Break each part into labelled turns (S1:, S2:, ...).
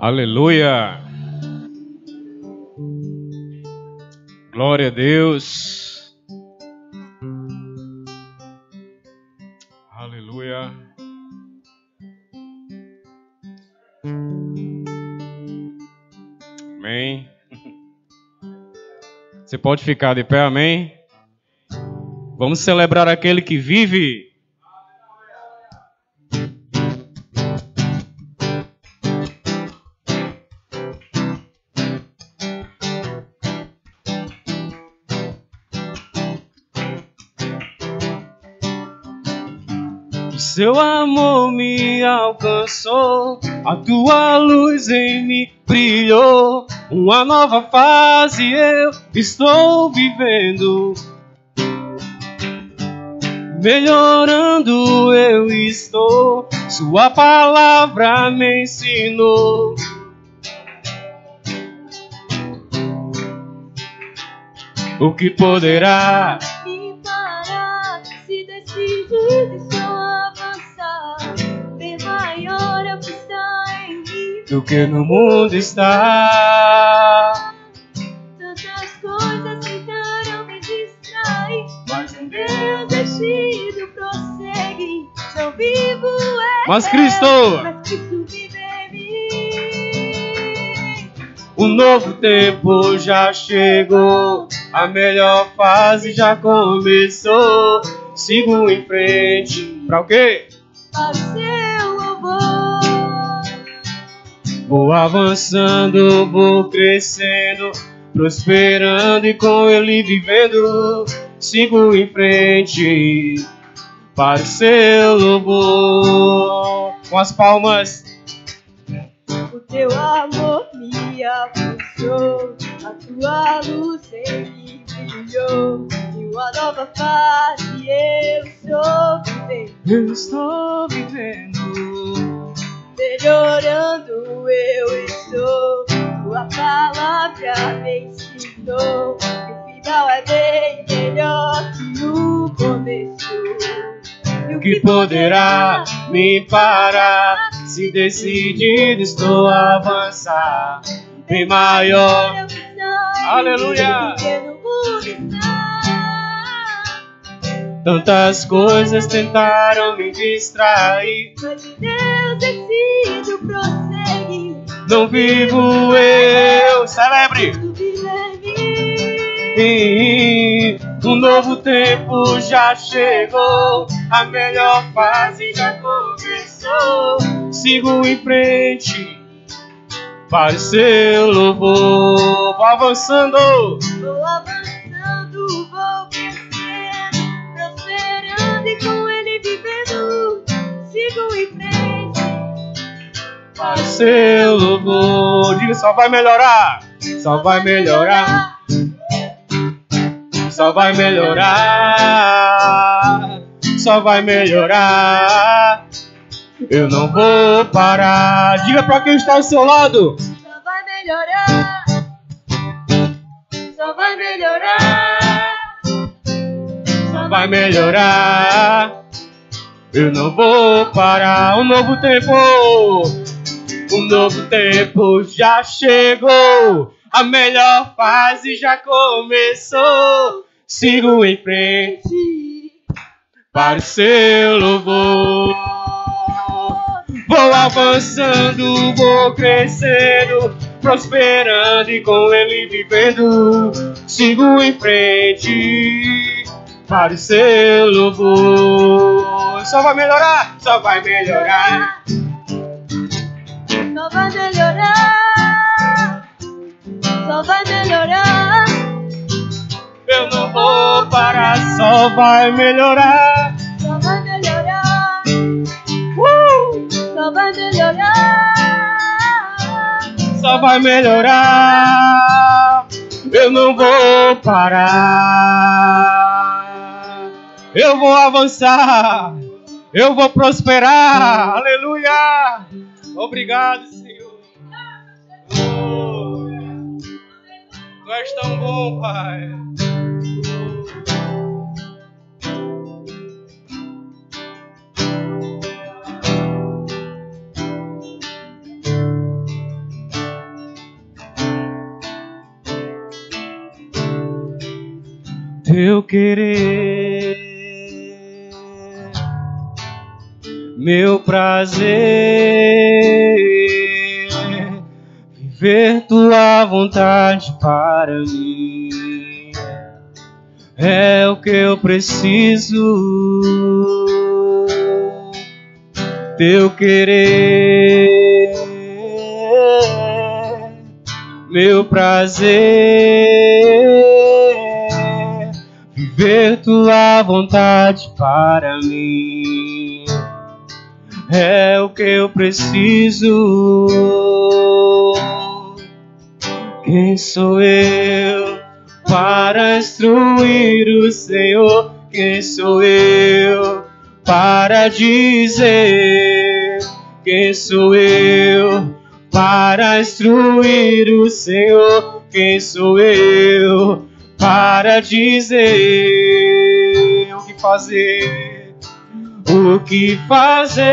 S1: Aleluia! Glória a Deus! Aleluia! Amém! Você pode ficar de pé, amém? Vamos celebrar aquele que vive. Seu amor me alcançou, a tua luz em mim brilhou. Uma nova fase eu estou vivendo, melhorando eu estou. Sua palavra me ensinou. O que poderá
S2: me parar se decidir só avançar? Bem maior é o que está em mim
S1: do que no mundo está.
S2: Tantas coisas tentaram me distrair, mas em Deus decido prosseguir. Não vivo
S1: Mas Cristo
S2: vive em mim.
S1: O novo tempo já chegou, a melhor fase já começou. Sigo em frente, pra o quê?
S2: Para o seu louvor.
S1: Vou avançando, vou crescendo, prosperando e com Ele vivendo. Sigo em frente, para o seu louvor. Com as palmas.
S2: O teu amor me alcançou, a tua luz em mim brilhou. E uma nova fase eu estou vivendo.
S1: Eu estou vivendo.
S2: Melhorando eu estou. Tua palavra me ensinou que o final é bem melhor que o começo. E
S1: O que poderá me parar? Se decidido estou a avançar, bem maior. Aleluia! Tantas coisas tentaram me distrair,
S2: mas em Deus decido prosseguir.
S1: não vivo eu, celebre! Um novo tempo já chegou, a melhor fase já começou. Sigo em frente, para o seu louvor. Vou avançando,
S2: vou avançando, vou crescendo, prosperando e com Ele vivendo. Sigo em frente,
S1: para o seu louvor. Diga, só vai melhorar, só vai melhorar. Só vai melhorar, só vai melhorar. Eu não vou parar. Diga pra quem está ao seu lado.
S2: Só vai melhorar, só vai melhorar,
S1: Só vai melhorar. Eu não vou parar. Um novo tempo já chegou. A melhor fase já começou. Sigo em frente, para o seu louvor. Vou avançando, vou crescendo, prosperando e com Ele vivendo. Sigo em frente, para o seu louvor. Só vai melhorar, só vai melhorar.
S2: só vai melhorar, só vai melhorar.
S1: Eu não vou parar, só vai melhorar.
S2: Só vai melhorar, só vai melhorar.
S1: Só vai melhorar. Eu não vou parar. Eu vou avançar. Eu vou prosperar. Aleluia. Obrigado, Senhor. Oh, tu és tão bom, Pai. Teu querer, meu prazer, viver tua vontade para mim, é o que eu preciso. Teu querer, meu prazer, viver tua vontade para mim, é o que eu preciso. Quem sou eu para instruir o Senhor? Quem sou eu para dizer? Quem sou eu para instruir o Senhor? Quem sou eu para dizer o que fazer? O que fazer?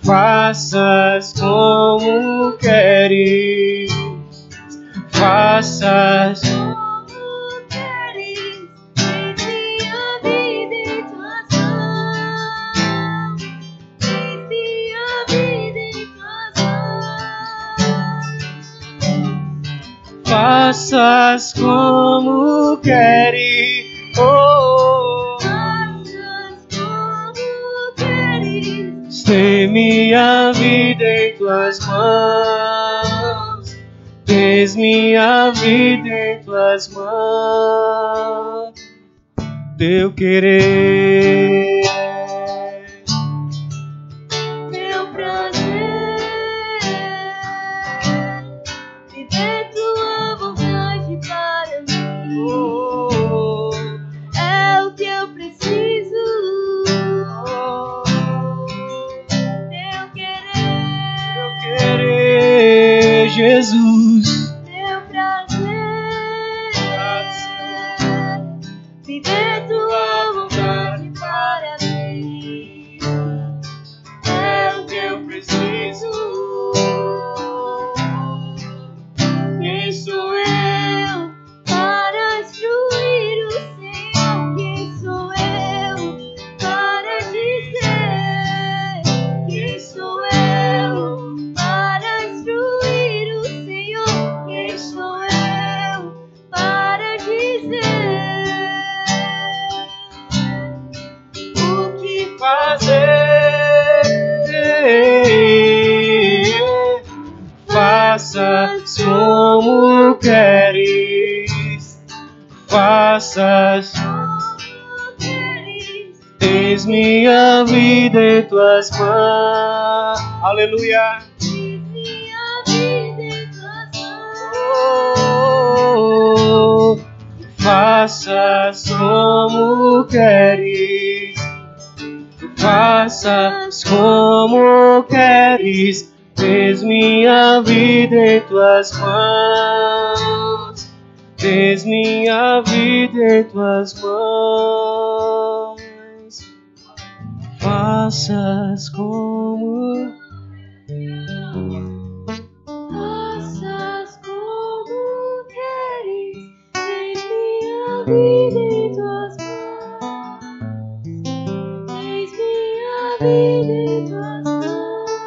S1: Faças como queres, faças
S2: Como queres, eis minha vida em tuas mãos, eis minha vida em tuas mãos.
S1: faças como queres, oh,
S2: Faças como queres,
S1: tem minha vida em tuas mãos, tens minha vida em tuas mãos. Teu querer,
S2: meu prazer, viver tua vontade para mim,
S1: oh,
S2: é o que eu preciso. Teu
S1: querer, Jesus.
S2: teu prazer, viver tua vontade para mim, é o que eu preciso. Quem sou eu para instruir o Senhor? Quem sou eu para dizer? Quem sou eu para instruir o Senhor? Quem sou eu para dizer o que
S1: Fazer, faças como queres, faças,
S2: como queres,
S1: tens minha vida em tuas mãos. Aleluia.
S2: eis minha vida em tuas mãos.
S1: Oh, faças como queres, faças como queres, tens minha vida em tuas mãos, tens minha vida em tuas mãos, faças como
S2: Faças como queres, eis minha vida em tuas mãos, eis minha vida em tuas mãos.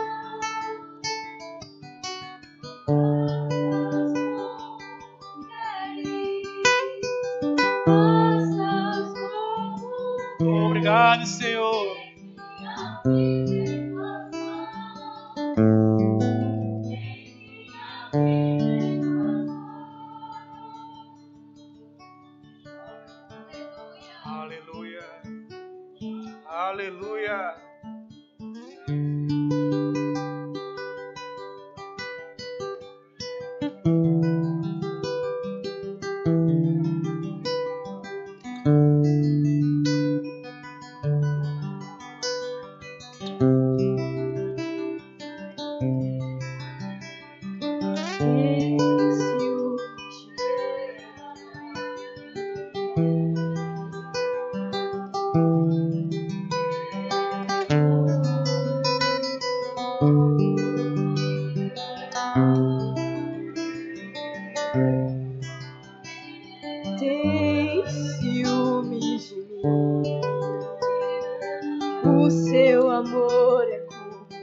S2: Faças como queres,
S1: Obrigado, Senhor.
S2: minha vida em tuas mãos, eis minha vida em tuas mãos.
S1: Aleluia. Aleluia.
S2: Tem ciúmes de mim. O seu amor é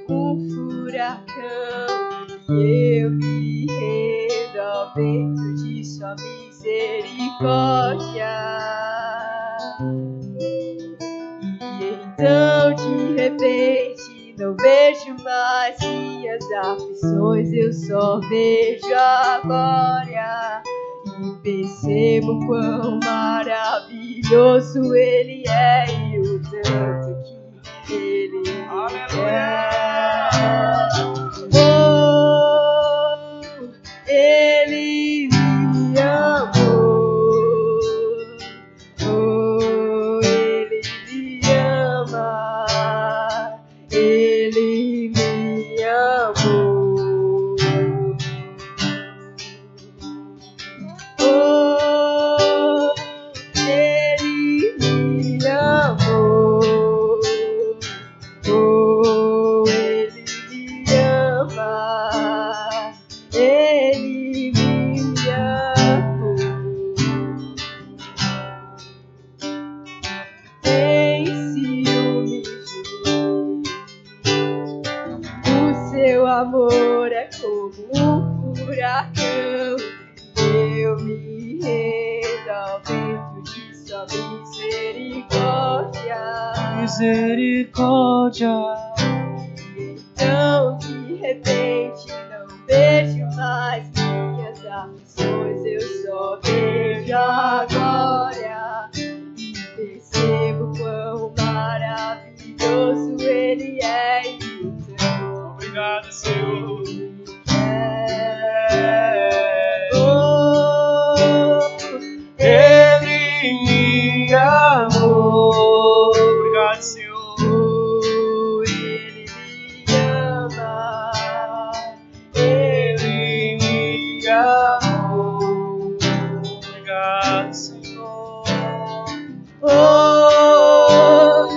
S2: como um furacão e eu me rendo ao vento de sua misericórdia. E então de repente não vejo mais minhas aflições, eu só vejo a glória. E percebo quão maravilhoso Ele é e o tanto que Ele me quer. Oh, Ele me amou. Oh, Ele me ama. Ele me amou. Oh, Ele me amou. Oh, Ele me ama. Ele me amou. Tem ciúmes de mim. O seu amor é como um furacão. Eu me rendo ao vento de sua misericórdia.
S1: Misericórdia.
S2: Então de repente não vejo mais minhas aflições, eu só vejo a glória. E percebo quão maravilhoso Ele é e o tanto
S1: Obrigado, Senhor.
S2: me quer. Oh,
S1: Ele me amou. Obrigado, Senhor.
S2: oh, Ele me ama.
S1: Ele me amou. Obrigado, Senhor.
S2: Oh,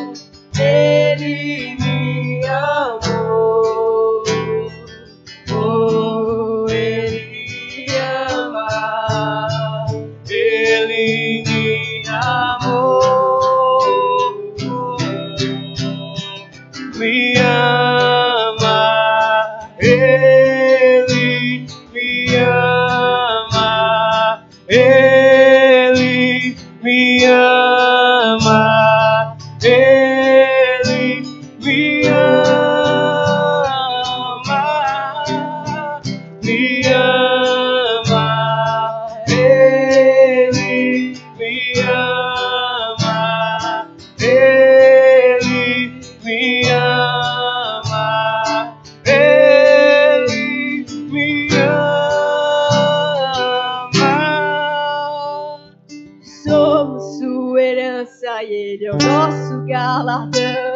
S1: Ele me amou. Oh, Ele me ama. Ele me amou. Me ama. Ele me ama. Ele me ama. Ele me ama. Me ama. Ele me ama. Ele me ama. Ele me ama.
S2: somos sua herança e Ele é o nosso galardão.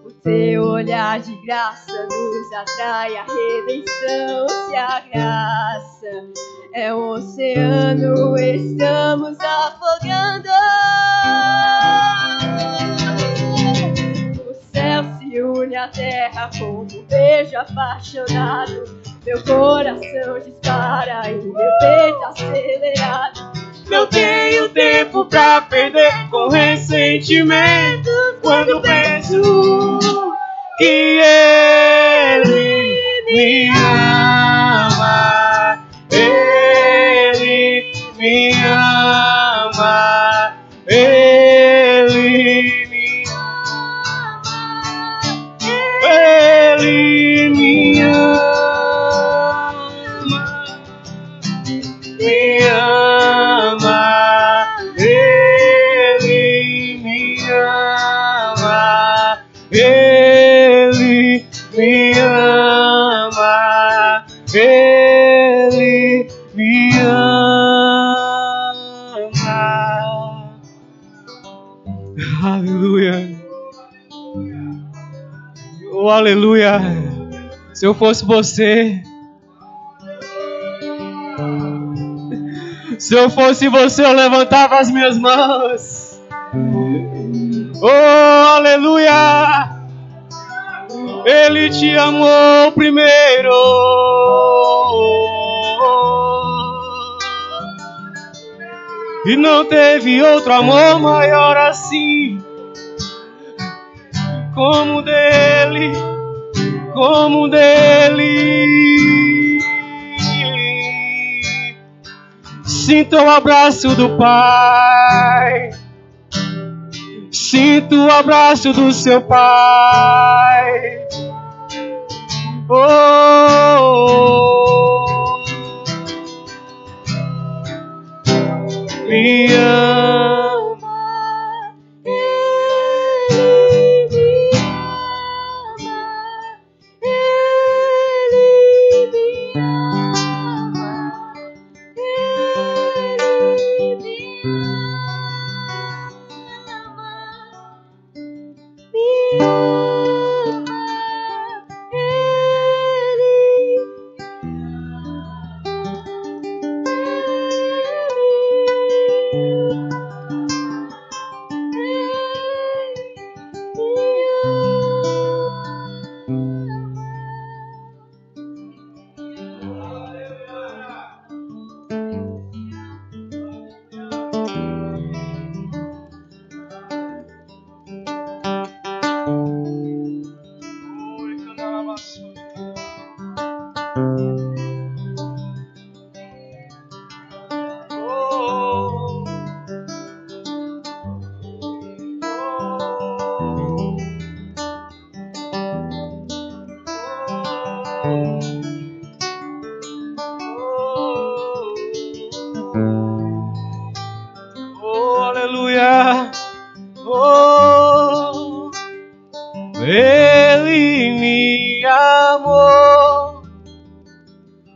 S2: O teu olhar de graça nos atrai a redenção. Se a graça é um oceano, estamos afogando. O céu se une à terra como um beijo apaixonado. Meu coração dispara e meu peito acelerado.
S1: Não tenho tempo pra perder com ressentimento quando penso que Ele me ama. Ele me ama. Ele me ama. Ele me ama. Me ama. Ele me ama. Ele me ama. Ele me ama. Aleluia. Oh, aleluia. Se eu fosse você, se eu fosse você, eu levantava as minhas mãos. Oh, aleluia! Ele te amou primeiro. E não teve outro amor maior assim, como o dele, como o dele. Sinta o abraço do Pai, sinta o abraço do seu Pai. Oh, me ama,
S2: Ele me ama, Ele me ama, Ele me
S1: oh, aleluia. Oh, ele me amou.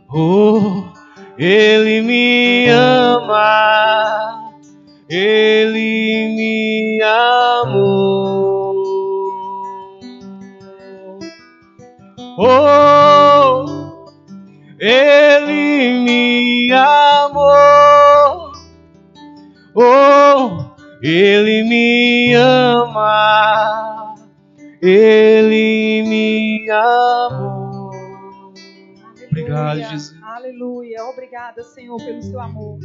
S1: Oh, ele me ama. Ele me amou. Oh, ele me amou. Oh, ele me ama. Ele me amou. Obrigado, Jesus.
S3: Aleluia. Obrigada, Senhor, pelo seu amor.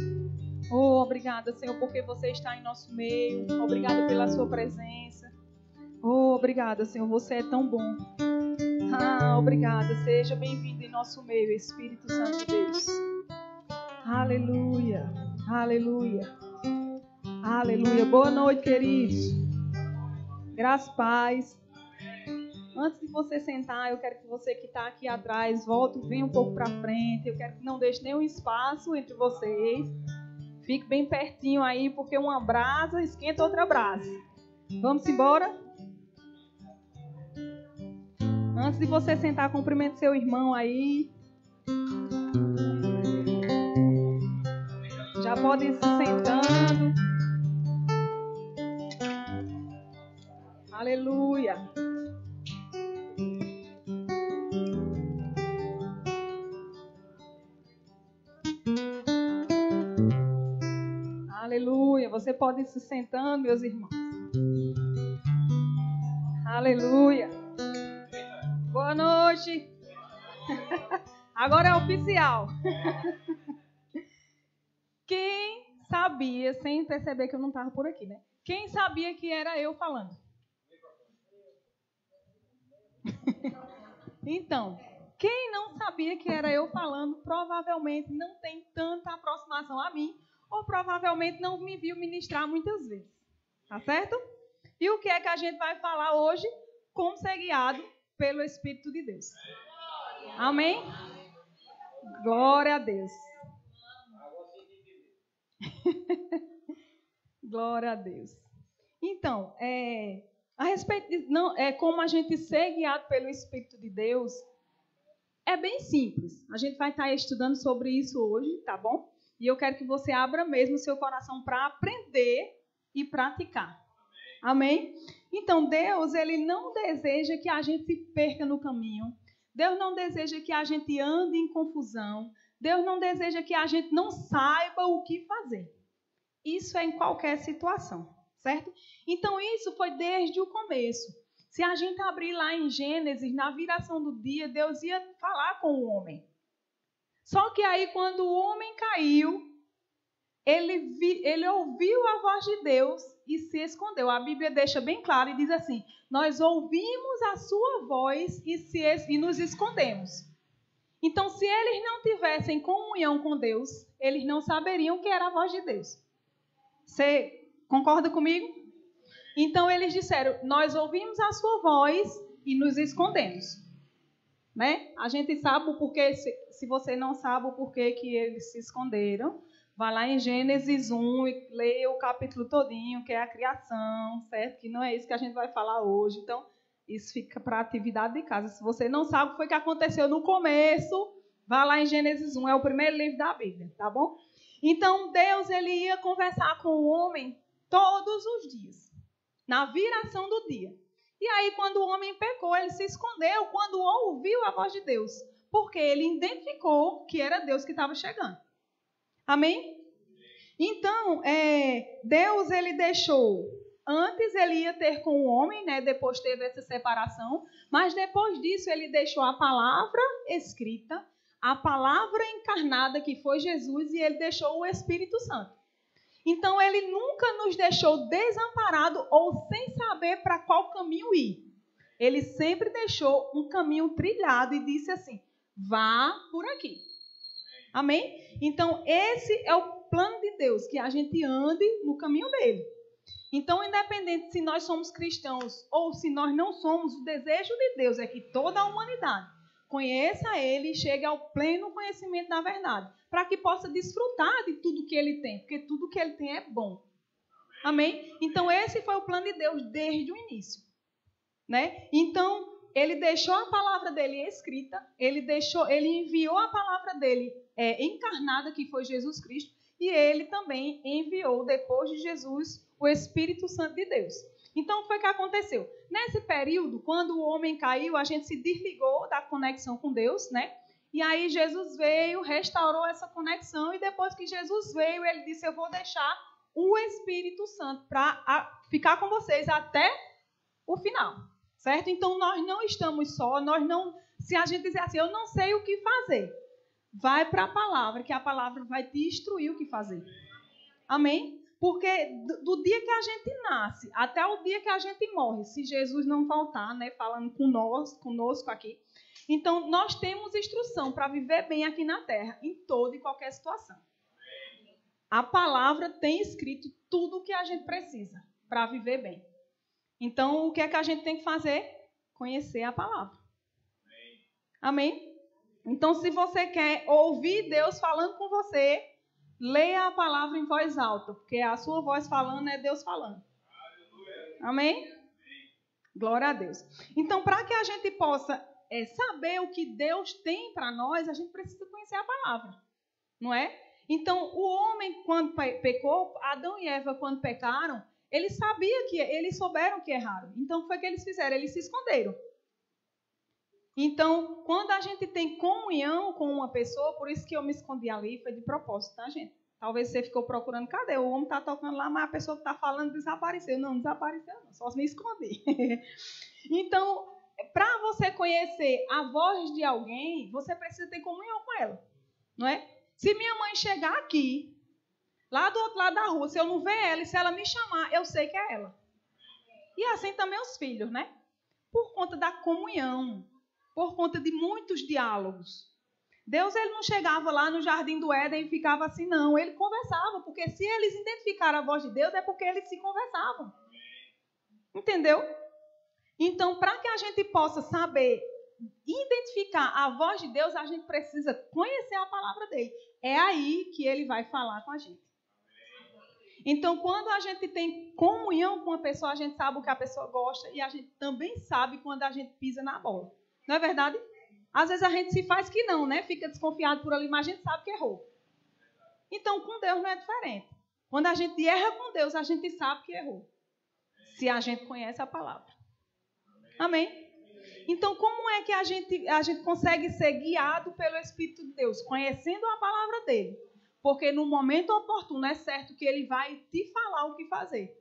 S3: Oh, obrigada, Senhor, porque você está em nosso meio. Obrigada pela sua presença. Oh, obrigada, Senhor, você é tão bom. Obrigada. Seja bem-vindo em nosso meio, Espírito Santo de Deus. Aleluia. Aleluia. Aleluia. Boa noite, queridos. Graças e paz. Antes de você sentar, eu quero que você que está aqui atrás, venha um pouco para frente. Eu quero que não deixe nenhum espaço entre vocês. Fique bem pertinho aí, porque uma brasa esquenta outra brasa. Vamos embora? Antes de você sentar, cumprimente seu irmão aí. Já pode ir se sentando. Aleluia. Aleluia. Você pode ir se sentando, meus irmãos. Aleluia. Boa noite. Agora é oficial. Quem sabia, sem perceber que eu não estava por aqui, né? Quem sabia que era eu falando? Então, quem não sabia que era eu falando, provavelmente não tem tanta aproximação a mim, ou provavelmente não me viu ministrar muitas vezes. Tá certo? E o que é que a gente vai falar hoje? Como ser guiado pelo Espírito de Deus. Amém? Glória a Deus. Glória a Deus. Então, a respeito de como a gente ser guiado pelo Espírito de Deus, é bem simples. A gente vai estar estudando sobre isso hoje, tá bom? E eu quero que você abra mesmo o seu coração para aprender e praticar. Amém? Então, Deus, Ele não deseja que a gente se perca no caminho. Deus não deseja que a gente ande em confusão. Deus não deseja que a gente não saiba o que fazer. Isso é em qualquer situação, certo? Então, isso foi desde o começo. Se a gente abrir lá em Gênesis, na viração do dia, Deus ia falar com o homem. Só que aí, quando o homem caiu, ele ouviu a voz de Deus e se escondeu. A Bíblia deixa bem claro e diz assim: nós ouvimos a sua voz e nos escondemos. Então, se eles não tivessem comunhão com Deus, eles não saberiam que era a voz de Deus. Você concorda comigo? Então, eles disseram: nós ouvimos a sua voz e nos escondemos. Né? A gente sabe o porquê, se você não sabe o porquê que eles se esconderam, vai lá em Gênesis 1 e leia o capítulo todinho, que é a criação, certo? Que não é isso que a gente vai falar hoje. Então, isso fica para a atividade de casa. Se você não sabe o que foi que aconteceu no começo, vá lá em Gênesis 1, é o primeiro livro da Bíblia, tá bom? Então, Deus ele ia conversar com o homem todos os dias, na viração do dia. E aí, quando o homem pecou, ele se escondeu quando ouviu a voz de Deus, porque ele identificou que era Deus que estava chegando. Amém? Então, Deus ele deixou, antes ele ia ter com o homem, né? Depois teve essa separação, mas depois disso ele deixou a palavra escrita, a palavra encarnada que foi Jesus, e ele deixou o Espírito Santo. Então, ele nunca nos deixou desamparado ou sem saber para qual caminho ir. Ele sempre deixou um caminho trilhado e disse assim: vá por aqui. Amém? Então, esse é o plano de Deus, que a gente ande no caminho dele. Então, independente se nós somos cristãos ou se nós não somos, o desejo de Deus é que toda a humanidade conheça ele e chegue ao pleno conhecimento da verdade, para que possa desfrutar de tudo que ele tem, porque tudo que ele tem é bom. Amém? Então, esse foi o plano de Deus desde o início. Né? Então, ele deixou a palavra dele escrita, ele enviou a palavra dele encarnada, que foi Jesus Cristo, e ele também enviou, depois de Jesus, o Espírito Santo de Deus. Então, foi o que aconteceu. Nesse período, quando o homem caiu, a gente se desligou da conexão com Deus, né? E aí Jesus veio, restaurou essa conexão, e depois que Jesus veio, ele disse: eu vou deixar o Espírito Santo para ficar com vocês até o final, certo? Então, nós não estamos só, se a gente dizer assim, eu não sei o que fazer, vai para a palavra, que a palavra vai te instruir o que fazer. Amém? Porque do dia que a gente nasce até o dia que a gente morre, se Jesus não voltar, né, falando conosco aqui, então nós temos instrução para viver bem aqui na terra, em toda e qualquer situação. A palavra tem escrito tudo o que a gente precisa para viver bem. Então, o que é que a gente tem que fazer? Conhecer a palavra. Amém? Então, se você quer ouvir Deus falando com você, leia a palavra em voz alta, porque a sua voz falando é Deus falando. Amém? Glória a Deus. Então, para que a gente possa saber o que Deus tem para nós, a gente precisa conhecer a palavra. Não é? Então, o homem, quando pecou, Adão e Eva, quando pecaram, eles souberam que erraram. Então, o que foi que eles fizeram? Eles se esconderam. Então, quando a gente tem comunhão com uma pessoa, por isso que eu me escondi ali, foi de propósito, tá, gente? Talvez você ficou procurando, cadê? O homem está tocando lá, mas a pessoa que está falando desapareceu. Não desapareceu não, só me escondi. Então, para você conhecer a voz de alguém, você precisa ter comunhão com ela, não é? Se minha mãe chegar aqui, lá do outro lado da rua, se eu não ver ela e se ela me chamar, eu sei que é ela. E assim também os filhos, né? Por conta da comunhão, por conta de muitos diálogos. Deus ele não chegava lá no Jardim do Éden e ficava assim, não. Ele conversava, porque se eles identificaram a voz de Deus, é porque eles se conversavam. Entendeu? Então, para que a gente possa saber identificar a voz de Deus, a gente precisa conhecer a palavra dele. É aí que ele vai falar com a gente. Então, quando a gente tem comunhão com uma pessoa, a gente sabe o que a pessoa gosta e a gente também sabe quando a gente pisa na bola. Não é verdade? Às vezes a gente se faz que não, né? Fica desconfiado por ali, mas a gente sabe que errou. Então, com Deus não é diferente. Quando a gente erra com Deus, a gente sabe que errou. Se a gente conhece a palavra. Amém? Então, como é que a gente consegue ser guiado pelo Espírito de Deus? Conhecendo a palavra dele. Porque no momento oportuno é certo que ele vai te falar o que fazer.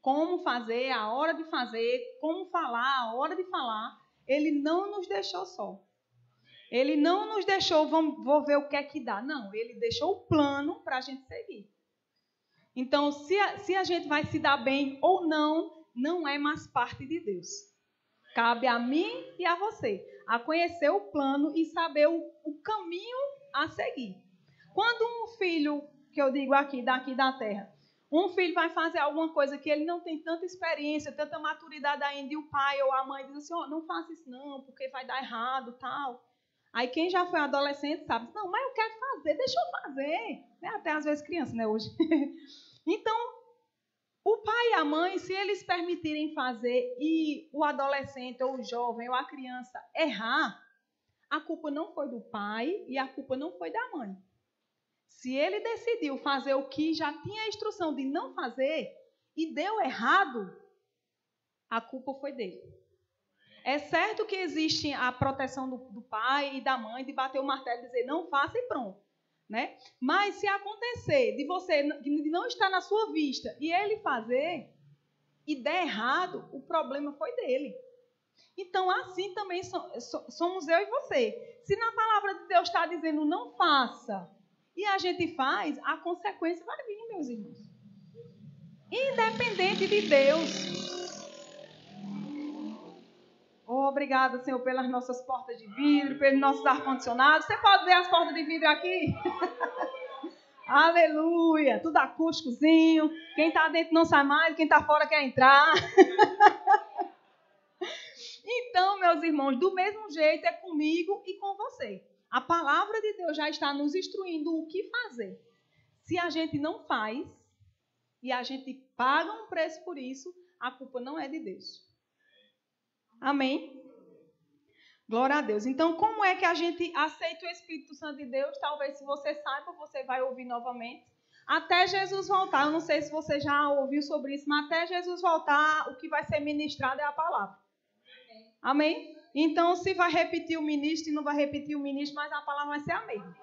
S3: como fazer, a hora de fazer, como falar, a hora de falar. Ele não nos deixou só. Ele não nos deixou, vou ver o que é que dá. Não, ele deixou o plano para a gente seguir. Então, se a gente vai se dar bem ou não, não é mais parte de Deus. Cabe a mim e a você a conhecer o plano e saber o caminho a seguir. Quando um filho, que eu digo aqui, daqui da terra, um filho vai fazer alguma coisa que ele não tem tanta experiência, tanta maturidade ainda, e o pai ou a mãe diz assim, não faça isso não, porque vai dar errado, tal. Aí quem já foi adolescente sabe, não, mas eu quero fazer, deixa eu fazer. Até às vezes criança, né, hoje. Então, o pai e a mãe, se eles permitirem fazer e o adolescente ou o jovem ou a criança errar, a culpa não foi do pai e a culpa não foi da mãe. Se ele decidiu fazer o que já tinha a instrução de não fazer e deu errado, a culpa foi dele. É certo que existe a proteção do pai e da mãe de bater o martelo e dizer não faça e pronto. Né? Mas se acontecer de não estar na sua vista e ele fazer e der errado, o problema foi dele. Então, assim também somos eu e você. Se na palavra de Deus está dizendo não faça e a gente faz, a consequência vai vir, meus irmãos. Independente de Deus. Obrigada, Senhor, pelas nossas portas de vidro, pelos nossos ar-condicionados. Você pode ver as portas de vidro aqui? Aleluia! Tudo acústicozinho. Quem está dentro não sai mais, quem está fora quer entrar. Então, meus irmãos, do mesmo jeito é comigo e com você. A palavra de Deus já está nos instruindo o que fazer. Se a gente não faz e a gente paga um preço por isso, a culpa não é de Deus. Amém? Glória a Deus. Então, como é que a gente aceita o Espírito Santo de Deus? Talvez, se você saiba, você vai ouvir novamente. Até Jesus voltar, eu não sei se você já ouviu sobre isso, mas até Jesus voltar, o que vai ser ministrado é a palavra. Amém? Então, se vai repetir o ministro e não vai repetir o ministro, mas a palavra vai ser a mesma.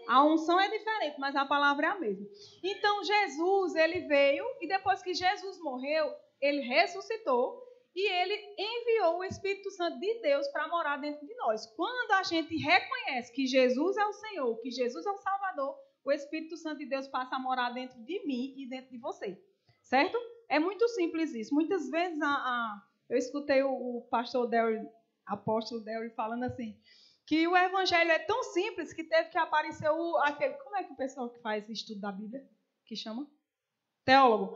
S3: A unção é diferente, mas a palavra é a mesma. Então, Jesus, ele veio e depois que Jesus morreu, ele ressuscitou. E ele enviou o Espírito Santo de Deus para morar dentro de nós. Quando a gente reconhece que Jesus é o Senhor, que Jesus é o Salvador, o Espírito Santo de Deus passa a morar dentro de mim e dentro de você. Certo? É muito simples isso. Muitas vezes eu escutei o pastor Derry, apóstolo Derry, falando assim, que o evangelho é tão simples que teve que aparecer aquele... Como é que o pessoal que faz estudo da Bíblia, que chama? Teólogo.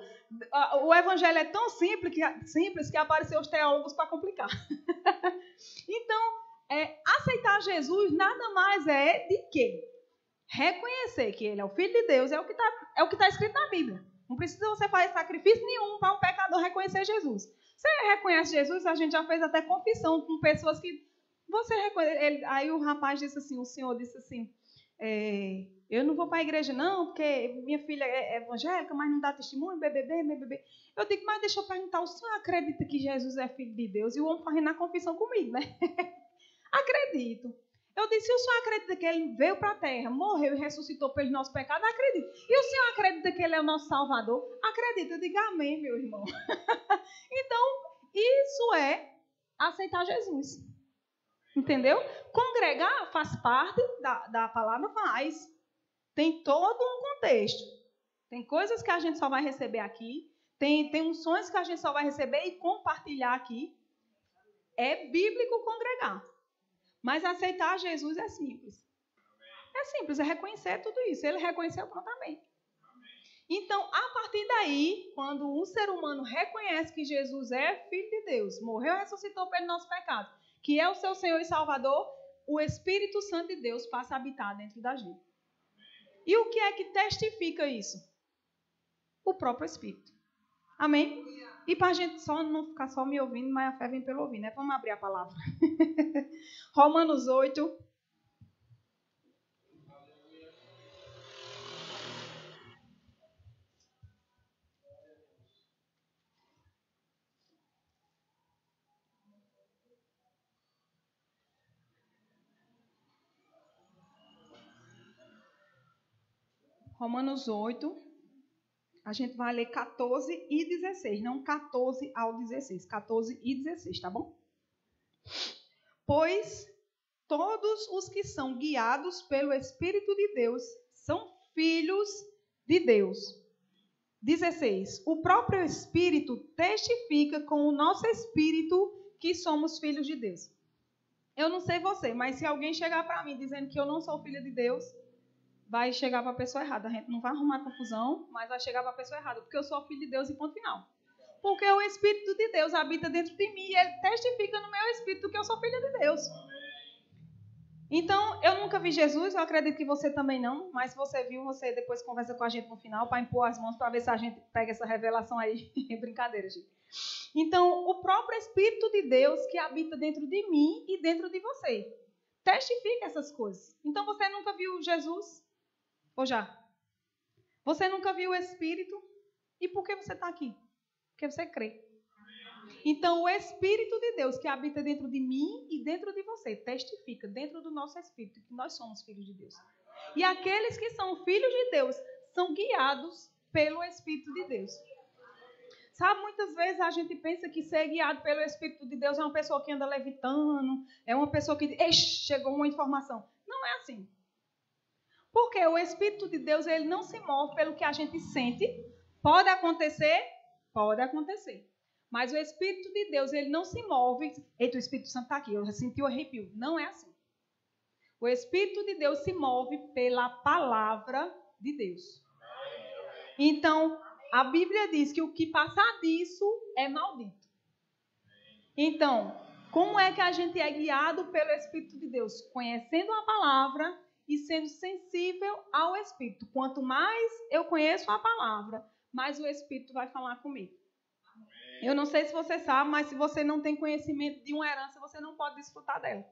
S3: O evangelho é tão simples que apareceu os teólogos para complicar. Então, aceitar Jesus nada mais é de que reconhecer que ele é o Filho de Deus, é o que está escrito na Bíblia. Não precisa você fazer sacrifício nenhum para um pecador reconhecer Jesus. Você reconhece Jesus, a gente já fez até confissão com pessoas que você reconhece. Aí o rapaz disse assim, o senhor disse assim, eu não vou para a igreja não, porque minha filha é evangélica, mas não dá testemunho, BBB. Eu digo, mas deixa eu perguntar, o senhor acredita que Jesus é filho de Deus? E o homem fazendo a confissão comigo, né? Acredito. Eu disse, o senhor acredita que ele veio para a terra, morreu e ressuscitou pelos nossos pecados? Acredito. E o senhor acredita que ele é o nosso Salvador? Acredito. Eu digo, amém, meu irmão. Então, isso é aceitar Jesus. Entendeu? Congregar faz parte da palavra faz. Tem todo um contexto. Tem coisas que a gente só vai receber aqui. Tem unções que a gente só vai receber e compartilhar aqui. É bíblico congregar. Mas aceitar Jesus é simples. É simples, é reconhecer tudo isso. Ele reconheceu também. Então, a partir daí, quando um ser humano reconhece que Jesus é Filho de Deus, morreu e ressuscitou pelos nossos pecados, que é o seu Senhor e Salvador, o Espírito Santo de Deus passa a habitar dentro da gente. E o que é que testifica isso? O próprio Espírito. Amém? E para a gente só não ficar só me ouvindo, mas a fé vem pelo ouvir, né? Vamos abrir a palavra. Romanos 8. Romanos 8, A gente vai ler 14 e 16, não 14 ao 16, 14 e 16, tá bom? Pois todos os que são guiados pelo Espírito de Deus são filhos de Deus. 16. O próprio Espírito testifica com o nosso espírito que somos filhos de Deus. Eu não sei você, mas se alguém chegar para mim dizendo que eu não sou filha de Deus, vai chegar para a pessoa errada. A gente não vai arrumar confusão, mas vai chegar para a pessoa errada, porque eu sou filho de Deus e ponto final. Porque o Espírito de Deus habita dentro de mim e ele testifica no meu espírito que eu sou filha de Deus. Então, eu nunca vi Jesus, eu acredito que você também não, mas se você viu, você depois conversa com a gente no final para impor as mãos para ver se a gente pega essa revelação aí. Brincadeira, gente. Então, o próprio Espírito de Deus que habita dentro de mim e dentro de você testifica essas coisas. Então, você nunca viu Jesus? Ou já? Você nunca viu o Espírito? E por que você está aqui? Porque você crê. Então, o Espírito de Deus que habita dentro de mim e dentro de você testifica dentro do nosso espírito que nós somos filhos de Deus. E aqueles que são filhos de Deus são guiados pelo Espírito de Deus. Sabe, muitas vezes a gente pensa que ser guiado pelo Espírito de Deus é uma pessoa que anda levitando, é uma pessoa que diz, chegou uma informação. Não é assim. Porque o Espírito de Deus ele não se move pelo que a gente sente. Pode acontecer? Pode acontecer. Mas o Espírito de Deus, ele não se move. Eita, o Espírito Santo está aqui, eu senti o arrepio. Não é assim. O Espírito de Deus se move pela palavra de Deus. Então, a Bíblia diz que o que passar disso é maldito. Então, como é que a gente é guiado pelo Espírito de Deus? Conhecendo a palavra e sendo sensível ao Espírito. Quanto mais eu conheço a palavra, mais o Espírito vai falar comigo. Eu não sei se você sabe, mas se você não tem conhecimento de uma herança, você não pode desfrutar dela.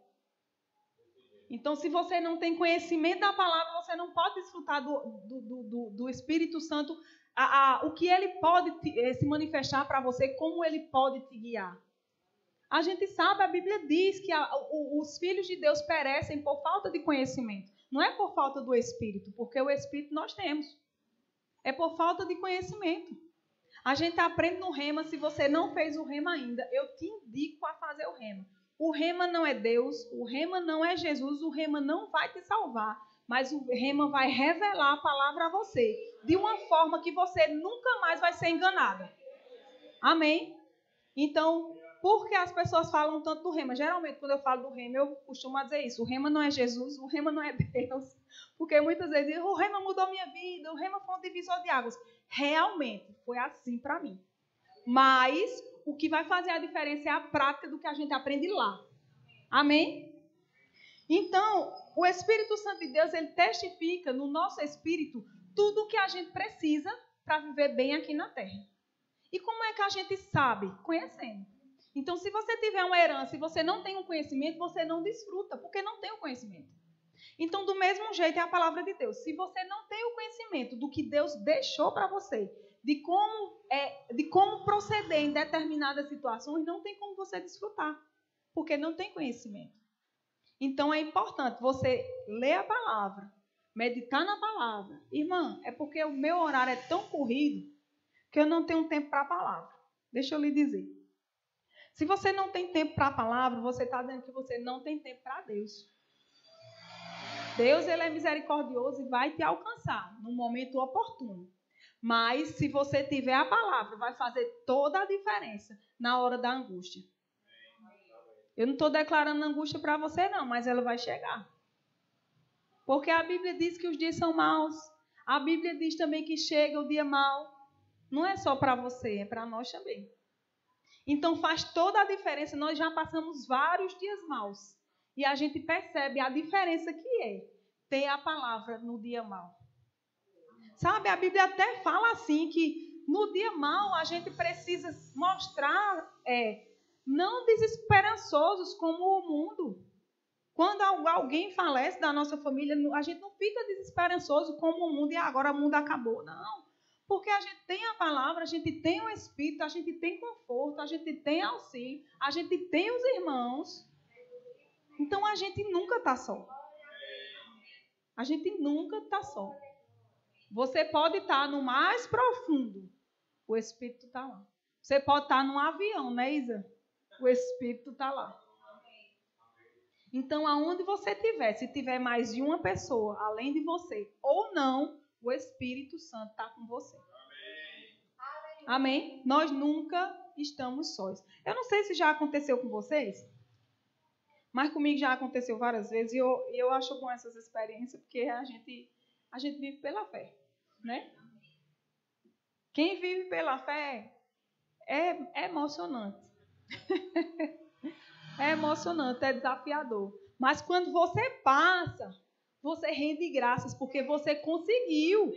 S3: Então, se você não tem conhecimento da palavra, você não pode desfrutar do Espírito Santo, o que ele pode se manifestar para você, como ele pode te guiar. A gente sabe, a Bíblia diz que os filhos de Deus perecem por falta de conhecimento. Não é por falta do Espírito, porque o Espírito nós temos. É por falta de conhecimento. A gente aprende no rema, se você não fez o rema ainda, eu te indico a fazer o rema. O rema não é Deus, o rema não é Jesus, o rema não vai te salvar, mas o rema vai revelar a palavra a você, de uma forma que você nunca mais vai ser enganada. Amém? Então, por que as pessoas falam tanto do rema? Geralmente, quando eu falo do rema, eu costumo dizer isso. O rema não é Jesus, o rema não é Deus. Porque muitas vezes dizem, o rema mudou minha vida, o rema foi um divisor de águas. Realmente, foi assim para mim. Mas o que vai fazer a diferença é a prática do que a gente aprende lá. Amém? Então, o Espírito Santo de Deus, ele testifica no nosso espírito tudo o que a gente precisa para viver bem aqui na terra. E como é que a gente sabe? Conhecendo. Então, se você tiver uma herança e você não tem um conhecimento, você não desfruta, porque não tem o conhecimento. Então, do mesmo jeito é a palavra de Deus. Se você não tem o conhecimento do que Deus deixou para você, de como proceder em determinadas situações, não tem como você desfrutar, porque não tem conhecimento. Então, é importante você ler a palavra, meditar na palavra. Irmã, é porque o meu horário é tão corrido que eu não tenho tempo para a palavra. Deixa eu lhe dizer. Se você não tem tempo para a palavra, você está dizendo que você não tem tempo para Deus. Deus, ele é misericordioso e vai te alcançar no momento oportuno. Mas, se você tiver a palavra, vai fazer toda a diferença na hora da angústia. Eu não estou declarando angústia para você, não, mas ela vai chegar. Porque a Bíblia diz que os dias são maus. A Bíblia diz também que chega o dia mau. Não é só para você, é para nós também. Então, faz toda a diferença. Nós já passamos vários dias maus. E a gente percebe a diferença que é ter a palavra no dia mau. Sabe, a Bíblia até fala assim, que no dia mau a gente precisa mostrar, não desesperançosos como o mundo. Quando alguém falece da nossa família, a gente não fica desesperançoso como o mundo e agora o mundo acabou. Não, porque a gente tem a palavra, a gente tem o Espírito, a gente tem conforto, a gente tem auxílio, a gente tem os irmãos. Então, a gente nunca está só. A gente nunca está só. Você pode estar no mais profundo, o Espírito está lá. Você pode estar num avião, né, Isa? O Espírito está lá. Então, aonde você estiver, se tiver mais de uma pessoa além de você ou não, o Espírito Santo está com você. Amém? Nós nunca estamos sós. Eu não sei se já aconteceu com vocês, mas comigo já aconteceu várias vezes. E eu acho bom essas experiências, porque a gente vive pela fé, né? Quem vive pela fé é emocionante. É emocionante, é desafiador. Mas quando você passa, você rende graças, porque você conseguiu.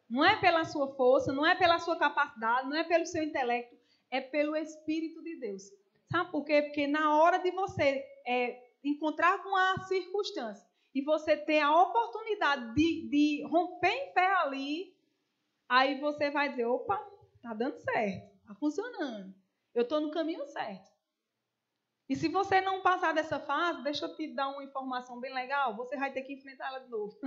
S3: Não é pela sua força, não é pela sua capacidade, não é pelo seu intelecto, é pelo Espírito de Deus. Sabe por quê? Porque na hora de você encontrar com a circunstância e você ter a oportunidade de romper em fé ali, aí você vai dizer, opa, tá dando certo, tá funcionando, eu estou no caminho certo. E se você não passar dessa fase, deixa eu te dar uma informação bem legal, você vai ter que enfrentar ela de novo.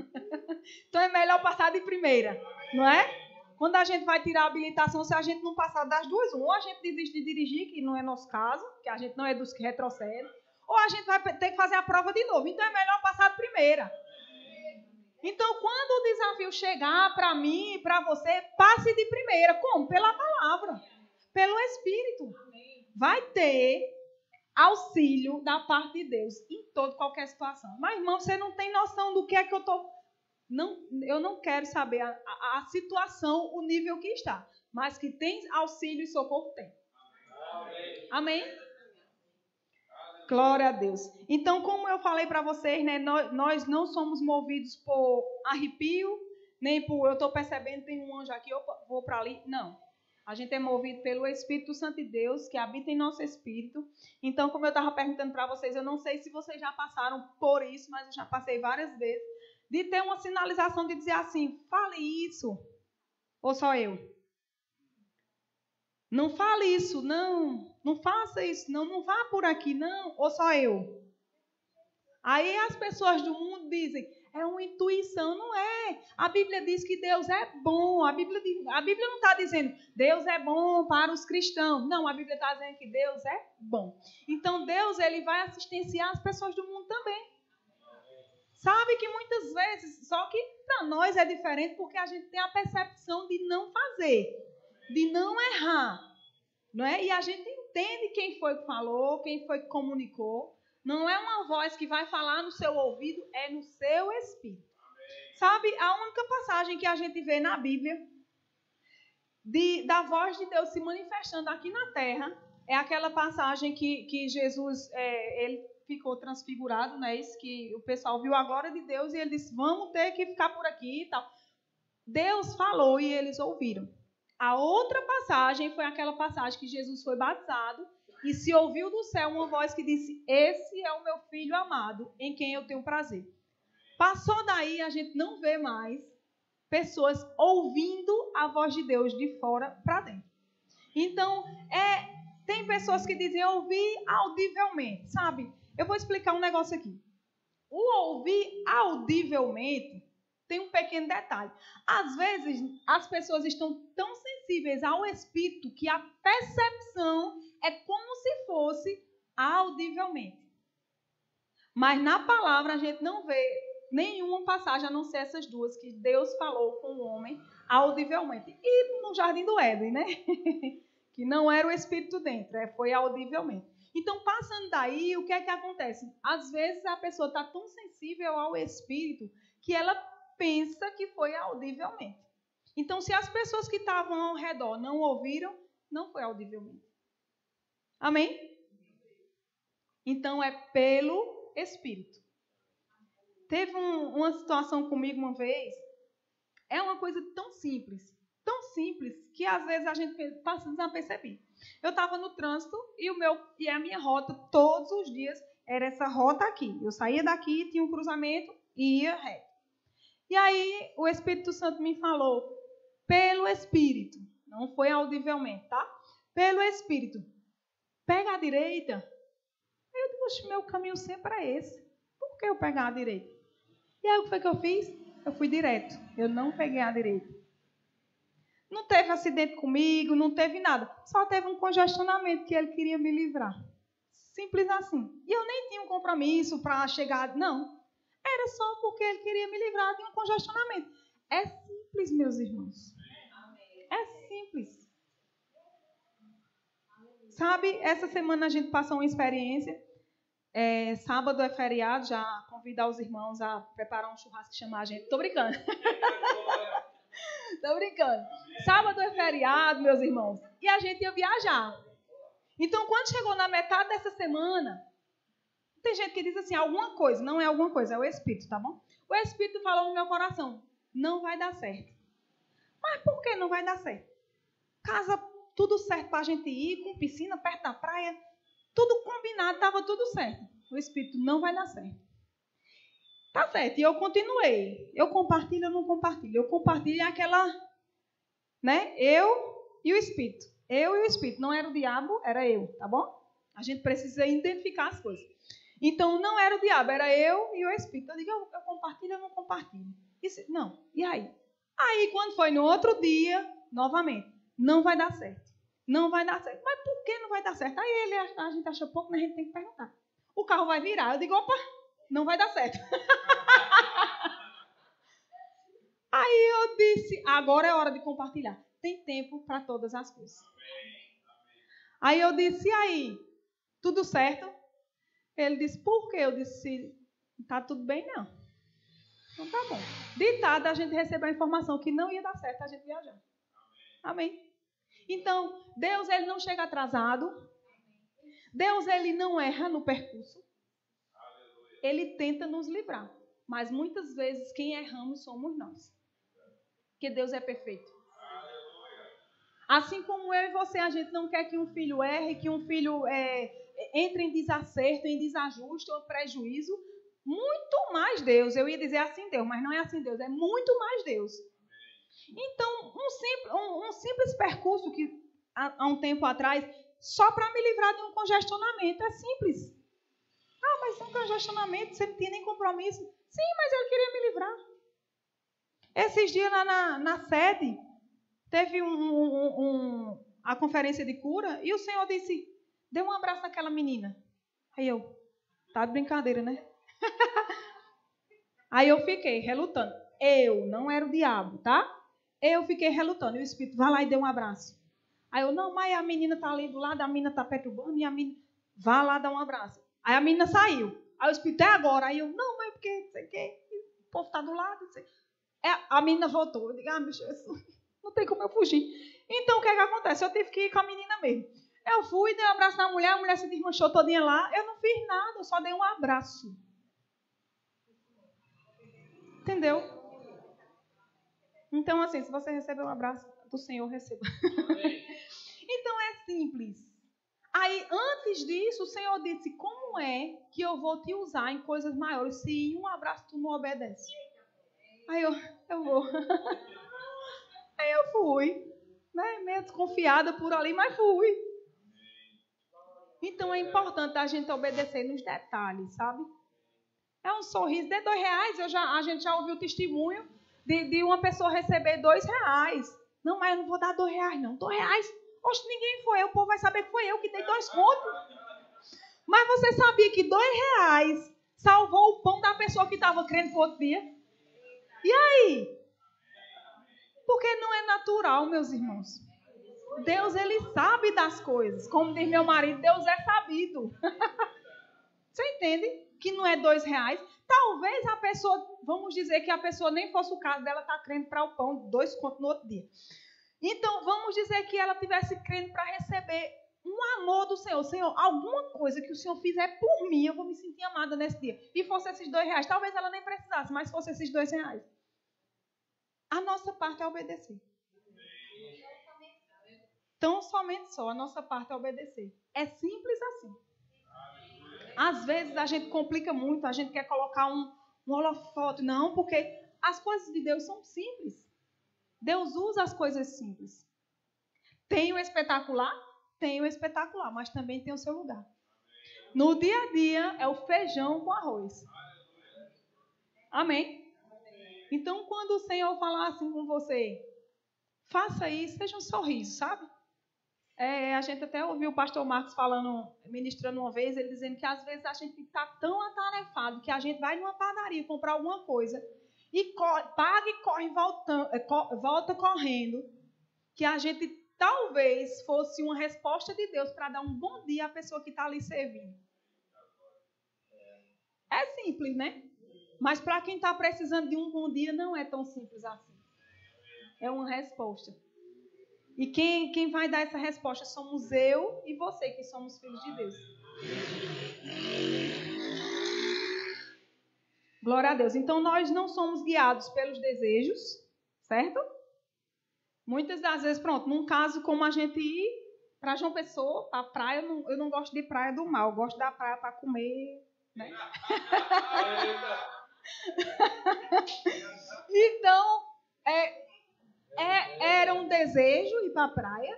S3: Então é melhor passar de primeira, não é? Quando a gente vai tirar a habilitação, se a gente não passar das duas, ou a gente desiste de dirigir, que não é nosso caso, que a gente não é dos que retrocedem, ou a gente vai ter que fazer a prova de novo. Então é melhor passar de primeira. Então, quando o desafio chegar para mim e para você, passe de primeira. Como? Pela palavra, pelo Espírito. Vai ter auxílio da parte de Deus em toda qualquer situação. Mas, irmão, você não tem noção do que é que eu estou... Eu não quero saber a situação, o nível que está. Mas que tem auxílio e socorro, tem. Amém? Glória a Deus. Então, como eu falei para vocês, né, nós não somos movidos por arrepio, nem por eu estou percebendo, tem um anjo aqui, eu vou para ali. Não. A gente é movido pelo Espírito Santo de Deus, que habita em nosso espírito. Então, como eu estava perguntando para vocês, eu não sei se vocês já passaram por isso, mas eu já passei várias vezes, de ter uma sinalização de dizer assim, fale isso, ou só eu? Não fale isso, não faça isso, não vá por aqui, não, ou só eu? Aí as pessoas do mundo dizem, é uma intuição, não é. A Bíblia diz que Deus é bom. A Bíblia não está dizendo Deus é bom para os cristãos. Não, a Bíblia está dizendo que Deus é bom. Então Deus ele vai assistenciar as pessoas do mundo também. Sabe que muitas vezes, só que para nós é diferente porque a gente tem a percepção de não fazer, de não errar. Não é? E a gente entende quem foi que falou, quem foi que comunicou. Não é uma voz que vai falar no seu ouvido, é no seu espírito. Sabe, a única passagem que a gente vê na Bíblia da voz de Deus se manifestando aqui na terra é aquela passagem que Jesus ele ficou transfigurado, né? Isso que o pessoal viu a glória de Deus e ele disse, vamos ter que ficar por aqui e tal. Deus falou e eles ouviram. A outra passagem foi aquela passagem que Jesus foi batizado e se ouviu do céu uma voz que disse, esse é o meu filho amado, em quem eu tenho prazer. Passou daí, a gente não vê mais pessoas ouvindo a voz de Deus de fora para dentro. Então, tem pessoas que dizem ouvir audivelmente, sabe? Eu vou explicar um negócio aqui. O ouvir audivelmente tem um pequeno detalhe. Às vezes, as pessoas estão tão sensíveis ao Espírito que a percepção é como se fosse audivelmente. Mas na palavra a gente não vê nenhuma passagem a não ser essas duas que Deus falou com o homem audivelmente. E no Jardim do Éden, né? Que não era o Espírito dentro, foi audivelmente. Então, passando daí, o que é que acontece? Às vezes a pessoa está tão sensível ao Espírito que ela pensa que foi audivelmente. Então, se as pessoas que estavam ao redor não ouviram, não foi audivelmente. Amém? Então, é pelo Espírito. Teve uma situação comigo uma vez, é uma coisa tão simples, que às vezes a gente passa desapercebido. Eu estava no trânsito e a minha rota todos os dias era essa rota aqui. Eu saía daqui, tinha um cruzamento e ia reto. E aí o Espírito Santo me falou, pelo Espírito, não foi audivelmente, tá? Pelo Espírito, pega a direita. Eu digo, meu caminho sempre é esse. Por que eu pegar a direita? E aí o que foi que eu fiz? eu fui direto. Eu não peguei a direita. Não teve acidente comigo, não teve nada. Só teve um congestionamento que ele queria me livrar. Simples assim. E eu nem tinha um compromisso para chegar. Não. Era só porque ele queria me livrar de um congestionamento. É simples, meus irmãos. É simples. Sabe, essa semana a gente passou uma experiência. Sábado é feriado, já convidar os irmãos a preparar um churrasco e chamar a gente. Tô brincando. Tô brincando. Sábado é feriado, meus irmãos. E a gente ia viajar. Então, quando chegou na metade dessa semana, tem gente que diz assim, alguma coisa. Não é alguma coisa, é o Espírito, tá bom? O Espírito falou no meu coração, não vai dar certo. Mas por que não vai dar certo? Casa, tudo certo pra gente ir, com piscina perto da praia, tudo combinado, estava tudo certo. O Espírito, não vai dar certo. Tá certo, e eu continuei. Eu compartilho ou não compartilho? Eu compartilho aquela, né? Eu e o Espírito. Eu e o Espírito. Não era o diabo, era eu, tá bom? A gente precisa identificar as coisas. Então, não era o diabo, era eu e o Espírito. Eu digo, eu compartilho ou não compartilho? Não, e aí? Aí, quando foi no outro dia, novamente, não vai dar certo. Não vai dar certo. Mas por que não vai dar certo? Aí a gente achou pouco, mas a gente tem que perguntar. O carro vai virar. Eu digo, opa, não vai dar certo. Aí eu disse, agora é hora de compartilhar. Tem tempo para todas as coisas. Aí eu disse, e aí? Tudo certo? Ele disse, por quê? Eu disse, tá tudo bem, não. Então tá bom. Ditado, a gente recebeu a informação que não ia dar certo a gente viajar. Amém. Então, Deus, ele não chega atrasado. Deus, ele não erra no percurso. Ele tenta nos livrar. Mas muitas vezes quem erramos somos nós. Porque Deus é perfeito. Assim como eu e você, a gente não quer que um filho erre, que um filho entre em desacerto, em desajuste ou prejuízo. Muito mais Deus. Eu ia dizer assim Deus, mas não é assim Deus. É muito mais Deus. Então, um simples percurso que há um tempo atrás, só para me livrar de um congestionamento, é simples. Ah, mas é um congestionamento, você não tinha nem compromisso. Sim, mas eu queria me livrar. Esses dias lá na sede, teve a conferência de cura, e o Senhor disse, dê um abraço naquela menina. Aí eu, tá de brincadeira, né? Aí eu fiquei relutando. Eu, não era o diabo, tá? Eu fiquei relutando. E o Espírito, vai lá e dê um abraço. Aí eu, não, mas a menina tá ali do lado, a menina tá perturbando, e a menina, vá lá dar um abraço. Aí a menina saiu. Aí o Espírito, é agora. Aí eu, não, mas porque, não sei o quê, o povo tá do lado, não sei. A menina voltou. Eu digo, bicho, não tem como eu fugir. Então, o que acontece? Eu tive que ir com a menina mesmo. Eu fui, dei um abraço na mulher, a mulher se desmanchou todinha lá. Eu não fiz nada, eu só dei um abraço. Entendeu? Então, assim, se você receber um abraço do Senhor, receba. Então, é simples. Aí, antes disso, o Senhor disse, como é que eu vou te usar em coisas maiores se em um abraço tu não obedece? Aí eu vou. Aí eu fui. Né? Meio desconfiada por ali, mas fui. Então, é importante a gente obedecer nos detalhes, sabe? É um sorriso de R$2. A gente já ouviu o testemunho de uma pessoa receber R$2. Não, mas eu não vou dar R$2, não. R$2. Oxe, ninguém foi. O povo vai saber que foi eu que dei 2 contos. Mas você sabia que R$2 salvou o pão da pessoa que estava crendo para o outro dia? E aí? Porque não é natural, meus irmãos. Deus, ele sabe das coisas. Como diz meu marido, Deus é sabido. Você entende? Que não é R$2. Talvez a pessoa, vamos dizer que a pessoa nem fosse o caso dela estar crendo para o pão, 2 contos no outro dia. Então, vamos dizer que ela tivesse crendo para receber um amor do Senhor. Senhor, alguma coisa que o Senhor fizer por mim, eu vou me sentir amada nesse dia. E fosse esses R$2. Talvez ela nem precisasse, mas fosse esses R$2. A nossa parte é obedecer. Então, somente só, a nossa parte é obedecer. É simples assim. Às vezes a gente complica muito, a gente quer colocar um holofote. Não, porque as coisas de Deus são simples. Deus usa as coisas simples. Tem o espetacular? Tem o espetacular, mas também tem o seu lugar. No dia a dia é o feijão com arroz. Amém? Então, quando o Senhor falar assim com você, faça isso, seja um sorriso, sabe? A gente até ouviu o pastor Marcos ministrando uma vez, ele dizendo que às vezes a gente está tão atarefado que a gente vai numa padaria comprar alguma coisa e paga e corre volta correndo, que a gente talvez fosse uma resposta de Deus para dar um bom dia à pessoa que está ali servindo. É simples, né? Mas para quem está precisando de um bom dia, não é tão simples assim. É uma resposta. E quem vai dar essa resposta somos eu e você, que somos filhos de Deus. Glória a Deus. Então, nós não somos guiados pelos desejos, certo? Muitas das vezes, pronto, num caso como a gente ir para João Pessoa, para a praia, eu não gosto de praia do mal, eu gosto da praia para comer, né? Então, era um desejo ir para a praia,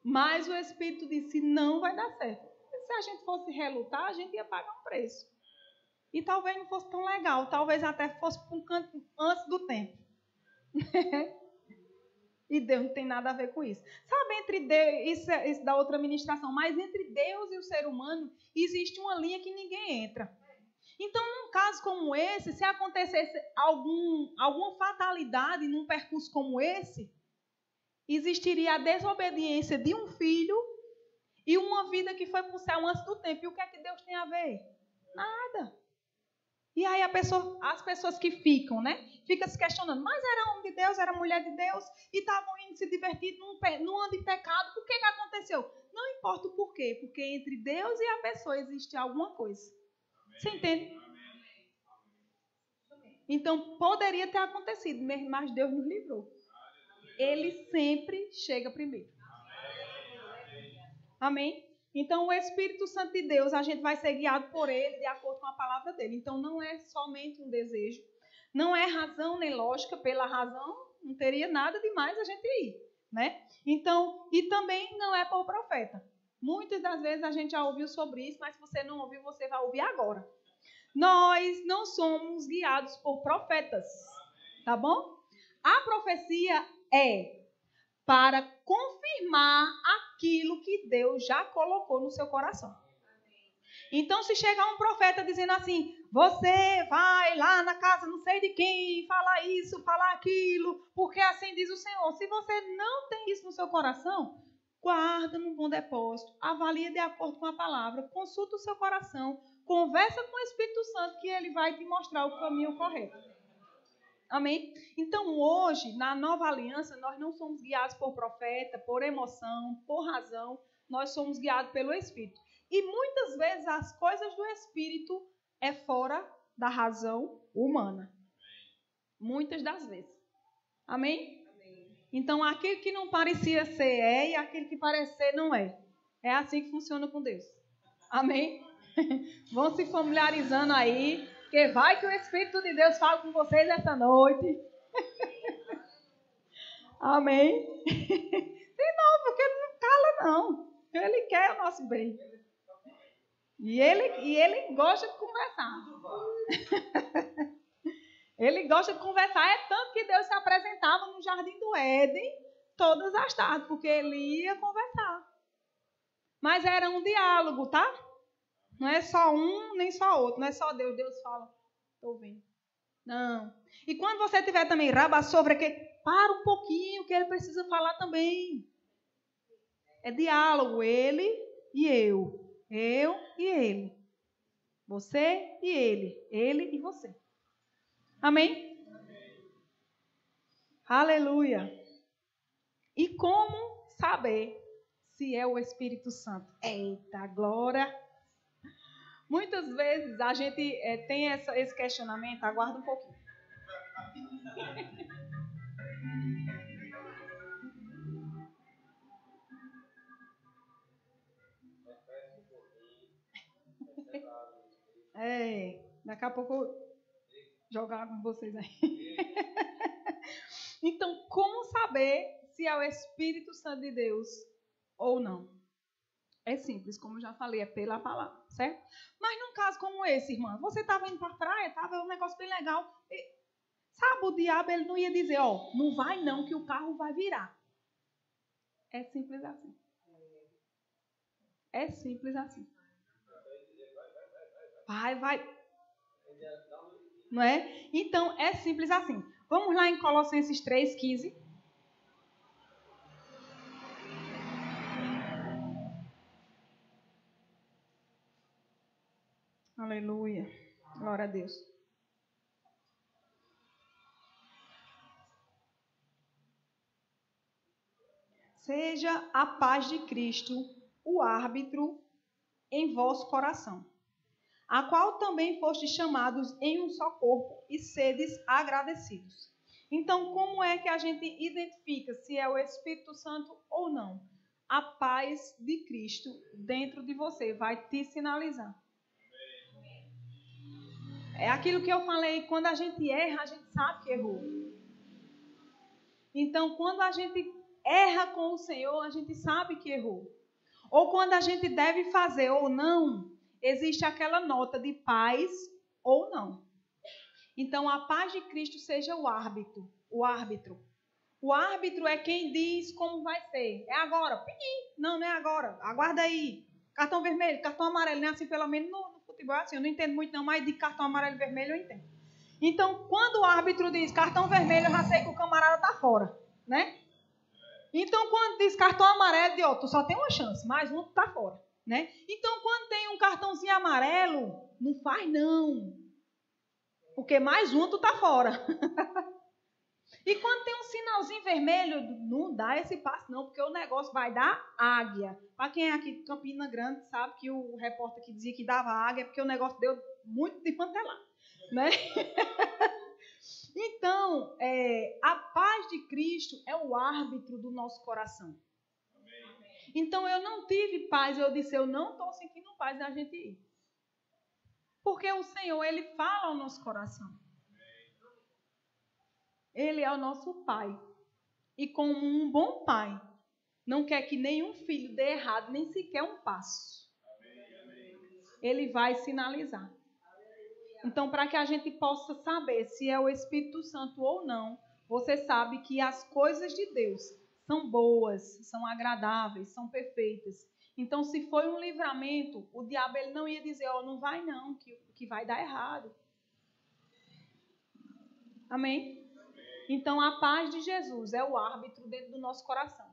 S3: Mas o Espírito disse, não vai dar certo. Se a gente fosse relutar, a gente ia pagar um preço. E talvez não fosse tão legal, talvez até fosse para um canto antes do tempo. E Deus não tem nada a ver com isso. Sabe, entre Deus, isso da outra ministração, mas entre Deus e o ser humano existe uma linha que ninguém entra. Então, num caso como esse, se acontecesse alguma fatalidade num percurso como esse, existiria a desobediência de um filho e uma vida que foi para o céu antes do tempo. E o que é que Deus tem a ver? Nada. E aí as pessoas que ficam, né? Ficam se questionando, mas era homem de Deus, era mulher de Deus, e estavam indo se divertir, não anda em pecado, por que aconteceu? Não importa o porquê, porque entre Deus e a pessoa existe alguma coisa. Você entende? Então, poderia ter acontecido, mas Deus nos livrou. Ele sempre chega primeiro. Amém? Então, o Espírito Santo de Deus, a gente vai ser guiado por ele de acordo com a palavra dele. Então, não é somente um desejo, não é razão nem lógica. Pela razão, não teria nada demais a gente ir, né? Então, e também não é por profeta. Muitas das vezes a gente já ouviu sobre isso, mas se você não ouviu, você vai ouvir agora. Nós não somos guiados por profetas, tá bom? A profecia é para confirmar aquilo que Deus já colocou no seu coração. Então, se chegar um profeta dizendo assim, você vai lá na casa não sei de quem, falar isso, falar aquilo, porque assim diz o Senhor. Se você não tem isso no seu coração, guarda num bom depósito, avalia de acordo com a palavra, consulta o seu coração, conversa com o Espírito Santo que ele vai te mostrar o caminho correto. Amém? Então, hoje, na nova aliança, nós não somos guiados por profeta, por emoção, por razão. Nós somos guiados pelo Espírito. E muitas vezes as coisas do Espírito é fora da razão humana. Muitas das vezes. Amém? Então, aquilo que não parecia ser é e aquilo que parece ser não é. É assim que funciona com Deus. Amém? Vão se familiarizando aí. Porque vai que o Espírito de Deus fala com vocês essa noite. Amém? De novo, porque ele não cala, não. Ele quer o nosso bem. E ele gosta de conversar. Ele gosta de conversar. É tanto que Deus se apresentava no Jardim do Éden todas as tardes, porque ele ia conversar. Mas era um diálogo, tá? Não é só um, nem só outro. Não é só Deus. Deus fala, estou ouvindo. Não. E quando você tiver também rabassovra, que para um pouquinho, que ele precisa falar também. É diálogo, ele e eu. Eu e ele. Você e ele e você. Amém? Aleluia. E como saber se é o Espírito Santo? Eita, glória. Muitas vezes a gente tem esse questionamento. Aguarda um pouquinho. Daqui a pouco eu jogar com vocês aí. Então, como saber se é o Espírito Santo de Deus ou não? É simples, como eu já falei, é pela palavra, certo? Mas num caso como esse, irmã, você estava indo para a praia, estava um negócio bem legal. Sabe, o diabo ele não ia dizer, ó, não vai não que o carro vai virar. É simples assim. É simples assim. Vai. Não é? Então, é simples assim. Vamos lá em Colossenses 3,15. Aleluia. Glória a Deus. Seja a paz de Cristo o árbitro em vosso coração, a qual também fostes chamados em um só corpo e sedes agradecidos. Então, como é que a gente identifica se é o Espírito Santo ou não? A paz de Cristo dentro de você vai te sinalizar. É aquilo que eu falei, quando a gente erra, a gente sabe que errou. Então, quando a gente erra com o Senhor, a gente sabe que errou. Ou quando a gente deve fazer ou não, existe aquela nota de paz ou não. Então, a paz de Cristo seja o árbitro. O árbitro. O árbitro é quem diz como vai ser. É agora. Não é agora. Aguarda aí. Cartão vermelho, cartão amarelo. Não é assim, pelo menos no futebol. Assim, eu não entendo muito não, mas de cartão amarelo e vermelho eu entendo. Então, quando o árbitro diz cartão vermelho, eu já sei que o camarada está fora, né? Então, quando diz cartão amarelo, tu só tem uma chance, mais um tu tá fora, né? Então, quando tem um cartãozinho amarelo, não faz não. Porque mais um tu tá fora. E quando tem um sinalzinho vermelho, não dá esse passo não, porque o negócio vai dar águia. Para quem é aqui de Campina Grande sabe que o repórter que dizia que dava águia, porque o negócio deu muito de pantelar, né? Então, a paz de Cristo é o árbitro do nosso coração. Então, eu não tive paz, eu disse, eu não estou sentindo paz da gente ir. Porque o Senhor, Ele fala ao nosso coração. Ele é o nosso Pai. E como um bom Pai, não quer que nenhum filho dê errado, nem sequer um passo. Ele vai sinalizar. Então, para que a gente possa saber se é o Espírito Santo ou não, você sabe que as coisas de Deus são boas, são agradáveis, são perfeitas. Então, se foi um livramento, o diabo ele não ia dizer, não vai não, que vai dar errado. Amém? Então, a paz de Jesus é o árbitro dentro do nosso coração,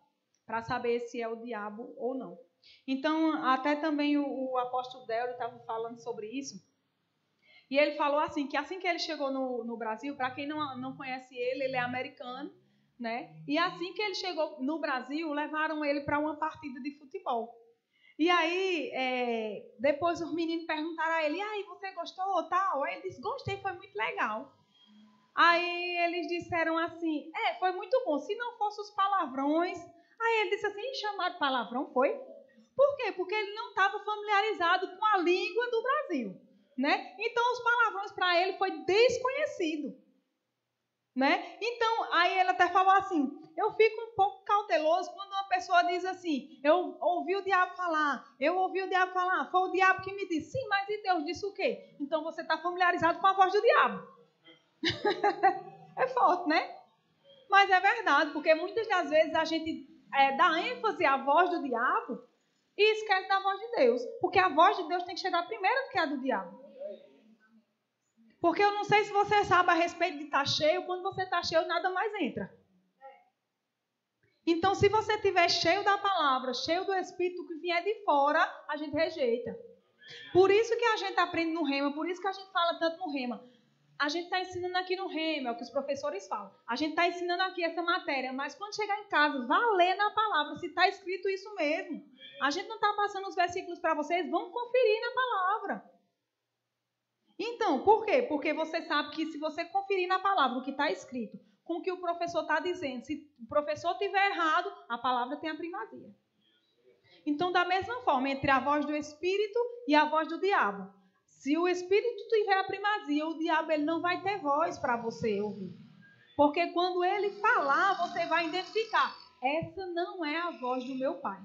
S3: para saber se é o diabo ou não. Então, até também o apóstolo Délio estava falando sobre isso. E ele falou assim, que assim que ele chegou no Brasil, para quem não conhece ele é americano, né? E assim que ele chegou no Brasil, levaram ele para uma partida de futebol. E aí, depois os meninos perguntaram a ele, e aí, você gostou tal? Aí ele disse, gostei, foi muito legal. Aí eles disseram assim, foi muito bom, se não fossem os palavrões. Aí ele disse assim, chamado palavrão, foi? Por quê? Porque ele não estava familiarizado com a língua do Brasil, né? Então os palavrões para ele foi desconhecido, né? Então aí ele até falou assim, eu fico um pouco cauteloso quando uma pessoa diz assim, eu ouvi o diabo falar, foi o diabo que me disse. Sim, mas e Deus disse o quê? Então você está familiarizado com a voz do diabo. É forte, né? Mas é verdade, porque muitas das vezes a gente dá ênfase à voz do diabo e esquece da voz de Deus. Porque a voz de Deus tem que chegar primeiro do que a do diabo. Porque eu não sei se você sabe a respeito de estar cheio, quando você está cheio, nada mais entra. Então, se você estiver cheio da palavra, cheio do Espírito que vier de fora, a gente rejeita. Por isso que a gente aprende no Rema, por isso que a gente fala tanto no Rema. A gente está ensinando aqui no Rema, é o que os professores falam. A gente está ensinando aqui essa matéria, mas quando chegar em casa, vá ler na palavra, se está escrito isso mesmo. A gente não está passando os versículos para vocês, vão conferir na palavra. Então, por quê? Porque você sabe que se você conferir na palavra o que está escrito, com o que o professor está dizendo, se o professor estiver errado, a palavra tem a primazia. Então, da mesma forma, entre a voz do Espírito e a voz do diabo. Se o Espírito tiver a primazia, o diabo ele não vai ter voz para você ouvir. Porque quando ele falar, você vai identificar. Essa não é a voz do meu Pai.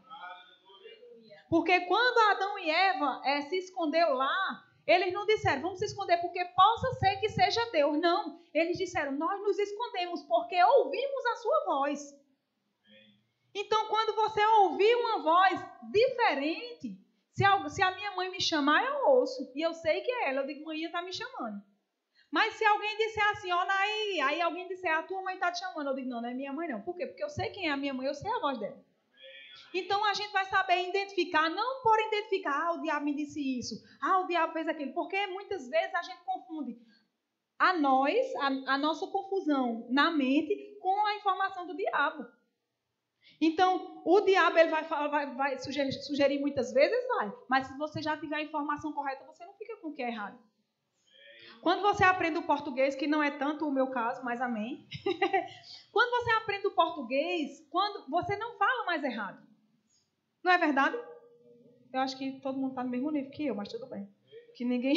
S3: Porque quando Adão e Eva se escondeu lá, eles não disseram, vamos se esconder porque possa ser que seja Deus. Não, eles disseram, nós nos escondemos porque ouvimos a sua voz. Então, quando você ouvir uma voz diferente, se a minha mãe me chamar, eu ouço. E eu sei que é ela. Eu digo, mãe está me chamando. Mas se alguém disser assim, ó, aí alguém disser, a tua mãe está te chamando. Eu digo, não é minha mãe não. Por quê? Porque eu sei quem é a minha mãe, eu sei a voz dela. Então, a gente vai saber identificar, não por identificar, o diabo me disse isso, o diabo fez aquilo. Porque muitas vezes a gente confunde a nossa confusão na mente com a informação do diabo. Então, o diabo ele vai sugerir muitas vezes, vai. Mas se você já tiver a informação correta, você não fica com o que é errado. Quando você aprende o português, que não é tanto o meu caso, mas amém. Quando você aprende o português, você não fala mais errado. Não é verdade? Eu acho que todo mundo está no mesmo nível que eu, mas tudo bem. Que ninguém...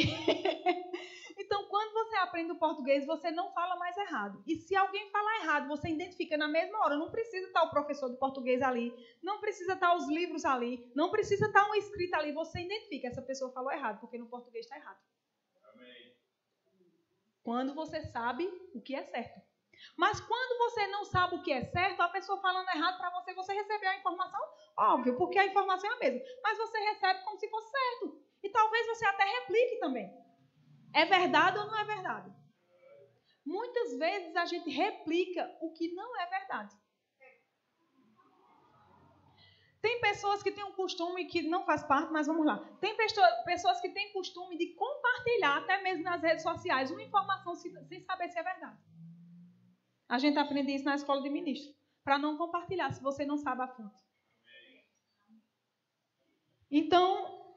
S3: Então, quando você aprende o português, você não fala mais errado. E se alguém falar errado, você identifica na mesma hora. Não precisa estar o professor de português ali, não precisa estar os livros ali, não precisa estar uma escrita ali. Você identifica, essa pessoa falou errado, porque no português está errado. Amém. Quando você sabe o que é certo. Mas quando você não sabe o que é certo, a pessoa falando errado para você, você recebeu a informação, óbvio, porque a informação é a mesma. Mas você recebe como se fosse certo. E talvez você até replique também. É verdade ou não é verdade? Muitas vezes a gente replica o que não é verdade. Tem pessoas que têm um costume que não faz parte, mas vamos lá. Tem pessoas que têm costume de compartilhar, até mesmo nas redes sociais, uma informação sem saber se é verdade. A gente aprende isso na escola de ministro. Para não compartilhar, se você não sabe a fonte. Então,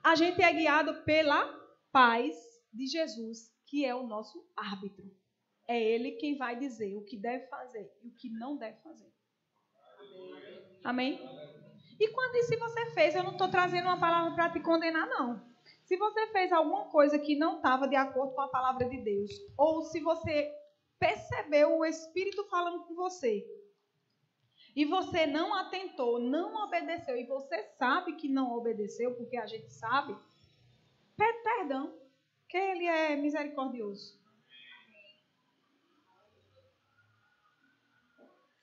S3: a gente é guiado pela paz de Jesus, que é o nosso árbitro. É Ele quem vai dizer o que deve fazer e o que não deve fazer. Amém? E se você fez, eu não estou trazendo uma palavra para te condenar, não. Se você fez alguma coisa que não estava de acordo com a palavra de Deus, ou se você percebeu o Espírito falando com você, e você não atentou, não obedeceu, e você sabe que não obedeceu, porque a gente sabe, pede perdão, que Ele é misericordioso.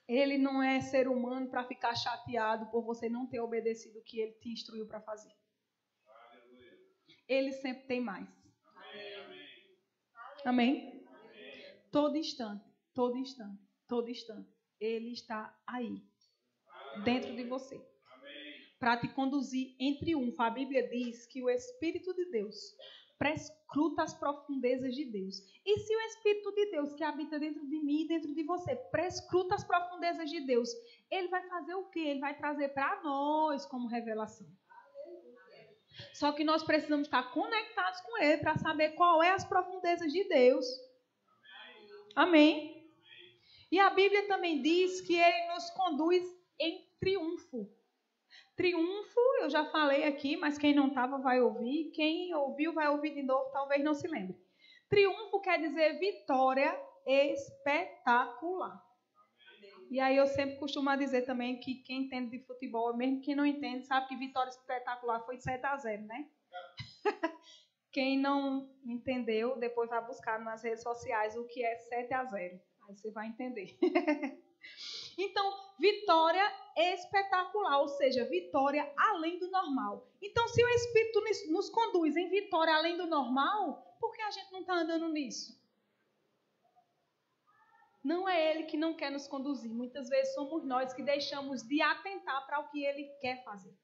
S3: Ele não é ser humano para ficar chateado por você não ter obedecido o que Ele te instruiu para fazer. Ele sempre tem mais. Amém? Todo instante, todo instante, todo instante, Ele está aí, dentro de você, para te conduzir em triunfo. A Bíblia diz que o Espírito de Deus prescruta as profundezas de Deus. E se o Espírito de Deus que habita dentro de mim e dentro de você prescruta as profundezas de Deus, Ele vai fazer o quê? Ele vai trazer para nós como revelação. Só que nós precisamos estar conectados com Ele para saber qual é as profundezas de Deus. Amém? E a Bíblia também diz que Ele nos conduz em triunfo. Triunfo, eu já falei aqui, mas quem não estava vai ouvir. Quem ouviu vai ouvir de novo, talvez não se lembre. Triunfo quer dizer vitória espetacular. E aí eu sempre costumo dizer também que quem entende de futebol, mesmo quem não entende, sabe que vitória espetacular foi de 7-0, né? Quem não entendeu, depois vai buscar nas redes sociais o que é 7-0. Aí você vai entender. Então, vitória espetacular, ou seja, vitória além do normal. Então, se o Espírito nos conduz em vitória além do normal, por que a gente não está andando nisso? Não é Ele que não quer nos conduzir. Muitas vezes somos nós que deixamos de atentar para o que Ele quer fazer.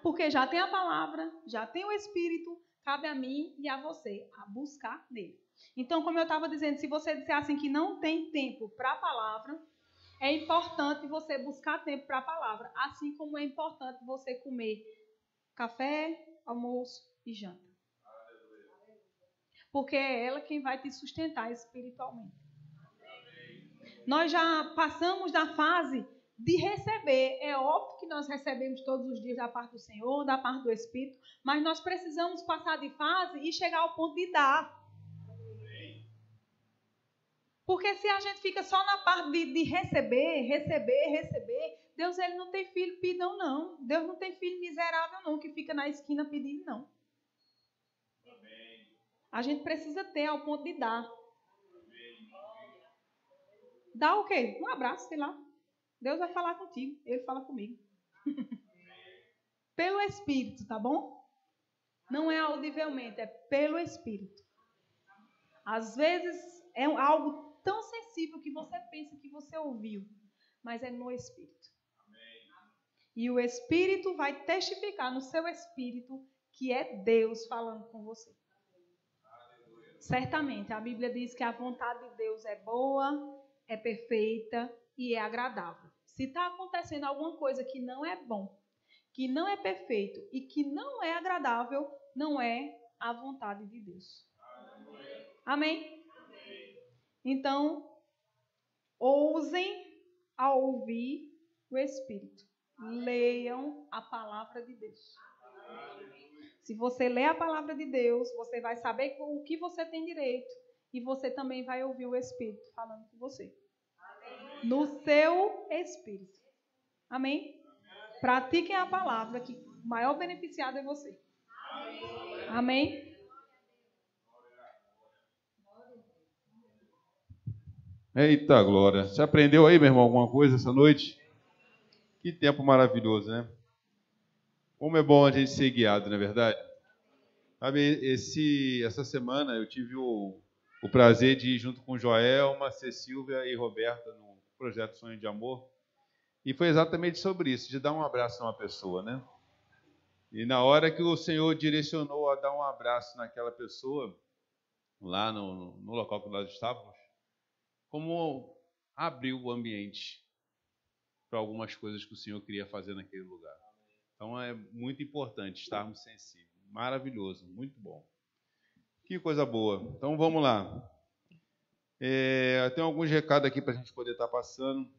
S3: Porque já tem a palavra, já tem o Espírito, cabe a mim e a você a buscar nele. Então, como eu estava dizendo, se você disser assim que não tem tempo para a palavra, é importante você buscar tempo para a palavra, assim como é importante você comer café, almoço e janta. Porque é ela quem vai te sustentar espiritualmente. Nós já passamos da fase de receber. É óbvio que nós recebemos todos os dias da parte do Senhor, da parte do Espírito, mas nós precisamos passar de fase e chegar ao ponto de dar. Porque se a gente fica só na parte de receber, Deus, ele não tem filho pidão, não. Deus não tem filho miserável, não, que fica na esquina pedindo, não. A gente precisa ter ao ponto de dar. Dá o quê? Um abraço, sei lá. Deus vai falar contigo, ele fala comigo. Pelo Espírito, tá bom? Não é audivelmente, é pelo Espírito. Às vezes é algo tão sensível que você pensa que você ouviu, mas é no Espírito. E o Espírito vai testificar no seu espírito que é Deus falando com você. Certamente, a Bíblia diz que a vontade de Deus é boa, é perfeita e é agradável. Se está acontecendo alguma coisa que não é bom, que não é perfeito e que não é agradável, não é a vontade de Deus. Amém? Então, ousem a ouvir o Espírito. Leiam a palavra de Deus. Se você lê a palavra de Deus, você vai saber o que você tem direito. E você também vai ouvir o Espírito falando com você. No seu espírito. Amém? Pratiquem a palavra, que o maior beneficiado é você. Amém?
S4: Eita glória. Você aprendeu aí, meu irmão, alguma coisa essa noite? Que tempo maravilhoso, né? Como é bom a gente ser guiado, não é verdade? Sabe, essa semana eu tive o prazer de ir junto com Joelma, Cecília e Roberta no projeto Sonho de Amor. E foi exatamente sobre isso, de dar um abraço a uma pessoa, né? E na hora que o Senhor direcionou a dar um abraço naquela pessoa, lá no local que nós estávamos, como abriu o ambiente para algumas coisas que o Senhor queria fazer naquele lugar. Então é muito importante estarmos sensíveis. Maravilhoso, muito bom. Que coisa boa. Então vamos lá. Tem alguns recados aqui para a gente poder estar passando.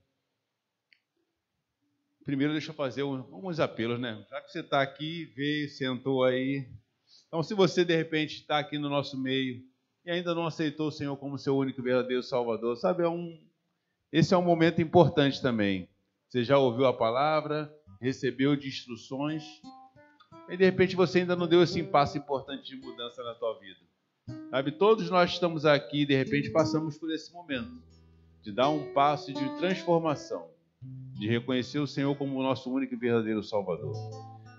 S4: Primeiro deixa eu fazer alguns apelos, né? Já que você está aqui, veio, sentou aí. Então se você de repente está aqui no nosso meio e ainda não aceitou o Senhor como seu único e verdadeiro Salvador, sabe, esse é um momento importante também. Você já ouviu a palavra, recebeu de instruções, e de repente você ainda não deu esse passo importante de mudança na tua vida. Sabe, todos nós estamos aqui, de repente passamos por esse momento, de dar um passo de transformação, de reconhecer o Senhor como o nosso único e verdadeiro Salvador.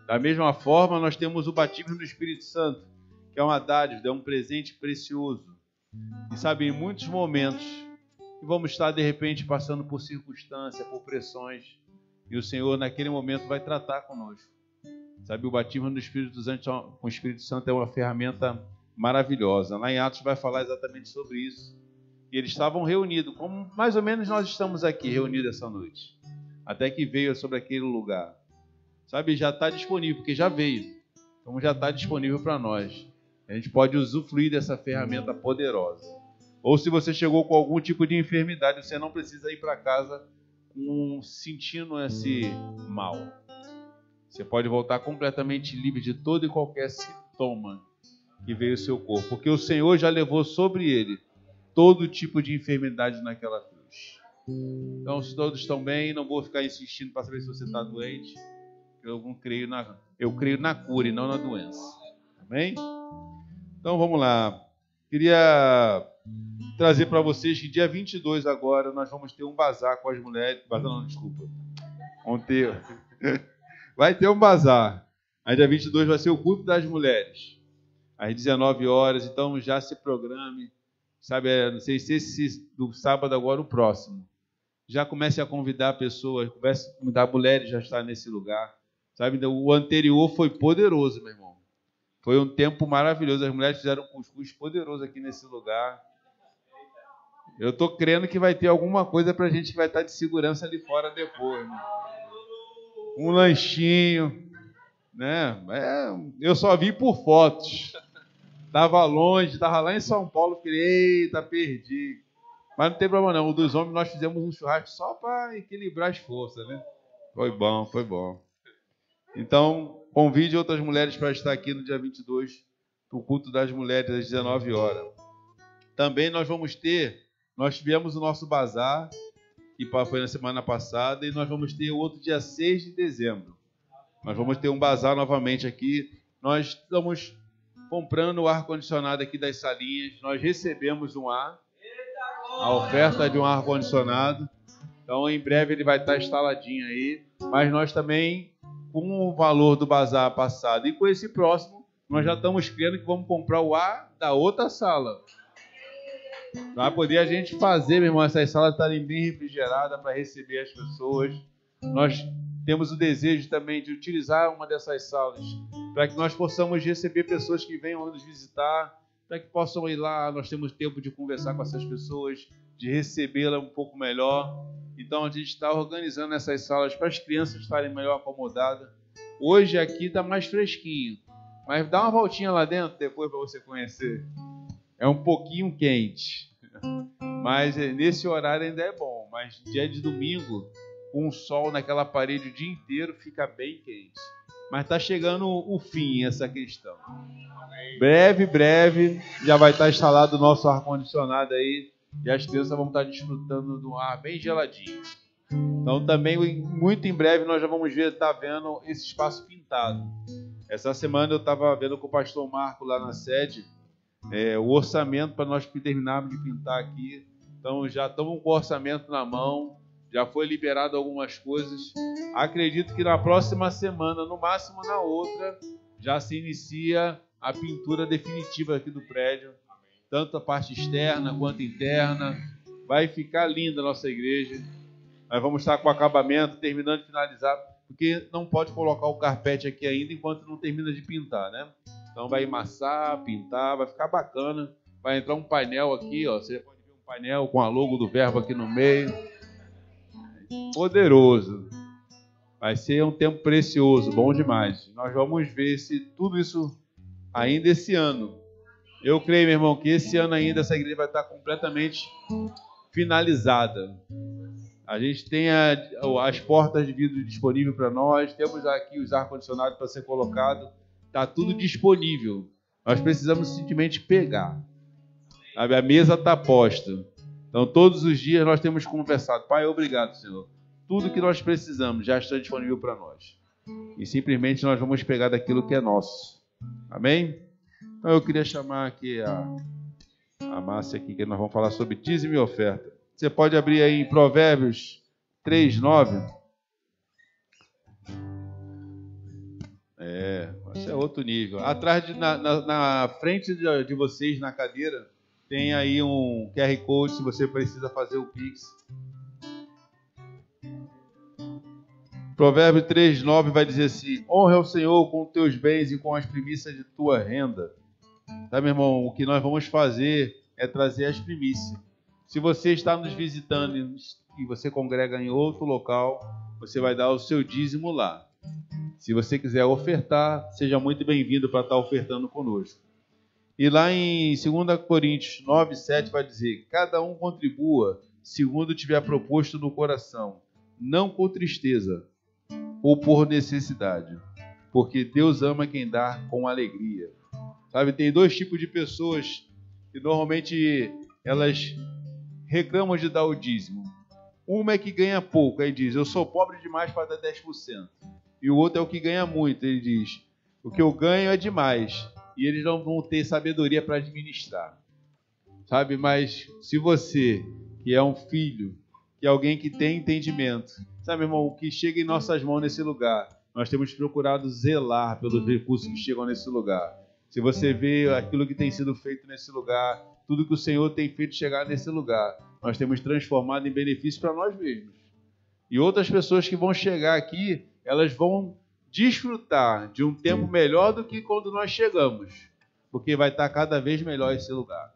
S4: Da mesma forma, nós temos o batismo no Espírito Santo, que é uma dádiva, é um presente precioso. E sabe, em muitos momentos, vamos estar de repente passando por circunstâncias, por pressões, e o Senhor naquele momento vai tratar conosco. Sabe, o batismo no Espírito Santo, com o Espírito Santo é uma ferramenta maravilhosa. Lá em Atos vai falar exatamente sobre isso. E eles estavam reunidos, como mais ou menos nós estamos aqui reunidos essa noite. Até que veio sobre aquele lugar. Sabe, já está disponível, porque já veio. Então já está disponível para nós. A gente pode usufruir dessa ferramenta poderosa. Ou se você chegou com algum tipo de enfermidade, você não precisa ir para casa sentindo esse mal. Você pode voltar completamente livre de todo e qualquer sintoma que veio ao seu corpo. Porque o Senhor já levou sobre ele todo tipo de enfermidade naquela cruz. Então, se todos estão bem, não vou ficar insistindo para saber se você está doente. Eu creio na cura e não na doença. Amém? Então, vamos lá. Queria trazer para vocês que dia 22 agora nós vamos ter um bazar com as mulheres. Bazar não, desculpa. Vai ter um bazar. Aí dia 22 vai ser o culto das mulheres. Às 19 horas. Então já se programe. Sabe, não sei se esse do sábado agora o próximo. Já comece a convidar pessoas, comece a convidar mulheres já estar nesse lugar. Sabe, o anterior foi poderoso, meu irmão. Foi um tempo maravilhoso. As mulheres fizeram um cuscuz poderoso aqui nesse lugar. Eu estou crendo que vai ter alguma coisa para a gente que vai estar de segurança ali fora depois. Né? Um lanchinho. Né? Eu só vi por fotos. Estava longe, estava lá em São Paulo. Falei, eita, perdi. Mas não tem problema não. O dos homens nós fizemos um churrasco só para equilibrar as forças. Né? Foi bom, foi bom. Então, convide outras mulheres para estar aqui no dia 22, para o culto das mulheres, às 19 horas. Também nós tivemos o nosso bazar, que foi na semana passada, e nós vamos ter outro dia 6 de dezembro. Nós vamos ter um bazar novamente aqui. Nós estamos comprando o ar-condicionado aqui das salinhas. Nós recebemos a oferta de um ar-condicionado. Então, em breve ele vai estar instaladinho aí. Mas nós também, com o valor do bazar passado e com esse próximo, nós já estamos crendo que vamos comprar o ar da outra sala. Para poder a gente fazer, meu irmão, essas salas estarem bem refrigeradas para receber as pessoas. Nós temos o desejo também de utilizar uma dessas salas para que nós possamos receber pessoas que venham nos visitar, para que possam ir lá. Nós temos tempo de conversar com essas pessoas, de recebê-la um pouco melhor. Então a gente está organizando essas salas para as crianças estarem melhor acomodadas. Hoje aqui está mais fresquinho, mas dá uma voltinha lá dentro depois para você conhecer. É um pouquinho quente, mas nesse horário ainda é bom. Mas dia de domingo, com o sol naquela parede o dia inteiro, fica bem quente. Mas está chegando o fim essa questão. Breve, já vai estar instalado o nosso ar-condicionado aí. E as crianças vão estar desfrutando do ar bem geladinho. Então também, muito em breve, nós já vamos estar vendo esse espaço pintado. Essa semana eu estava vendo com o pastor Marco lá na sede o orçamento para nós terminarmos de pintar aqui. Então já estamos com o orçamento na mão. Já foi liberado algumas coisas. Acredito que na próxima semana, no máximo na outra, já se inicia a pintura definitiva aqui do prédio. Tanto a parte externa quanto interna. Vai ficar linda a nossa igreja. Nós vamos estar com o acabamento, terminando de finalizar, porque não pode colocar o carpete aqui ainda enquanto não termina de pintar, né? Então vai emassar, pintar, vai ficar bacana. Vai entrar um painel aqui, ó. Você pode ver um painel com a logo do Verbo aqui no meio. Poderoso. Vai ser um tempo precioso, bom demais. Nós vamos ver se tudo isso ainda esse ano. Eu creio, meu irmão, que esse ano ainda essa igreja vai estar completamente finalizada. A gente tem as portas de vidro disponíveis para nós, temos aqui os ar-condicionados para ser colocado, está tudo disponível. Nós precisamos simplesmente pegar. A mesa está posta. Então, todos os dias nós temos conversado. Pai, obrigado, Senhor. Tudo que nós precisamos já está disponível para nós. E simplesmente nós vamos pegar daquilo que é nosso. Amém? Então, eu queria chamar aqui a Márcia aqui, que nós vamos falar sobre dízimo e oferta. Você pode abrir aí em Provérbios 3:9. Esse é outro nível. Atrás, na frente de vocês, na cadeira, tem aí um QR Code se você precisa fazer o Pix. Provérbios 3:9 vai dizer assim: honra o Senhor com teus bens e com as primícias de tua renda. Tá, meu irmão? O que nós vamos fazer é trazer as primícias. Se você está nos visitando e você congrega em outro local, você vai dar o seu dízimo lá. Se você quiser ofertar, seja muito bem-vindo para estar ofertando conosco. E lá em 2 Coríntios 9:7 vai dizer: cada um contribua segundo tiver proposto no coração, não com tristeza ou por necessidade, porque Deus ama quem dá com alegria. Sabe, tem dois tipos de pessoas que normalmente elas reclamam de dar o dízimo. Uma é que ganha pouco, aí diz: eu sou pobre demais para dar 10%. E o outro é o que ganha muito, ele diz: o que eu ganho é demais. E eles não vão ter sabedoria para administrar. Sabe, mas se você, que é um filho, que é alguém que tem entendimento, sabe, irmão, o que chega em nossas mãos nesse lugar, nós temos procurado zelar pelos recursos que chegam nesse lugar. Se você vê aquilo que tem sido feito nesse lugar, tudo que o Senhor tem feito chegar nesse lugar, nós temos transformado em benefício para nós mesmos. E outras pessoas que vão chegar aqui, elas vão desfrutar de um tempo melhor do que quando nós chegamos, porque vai estar cada vez melhor esse lugar.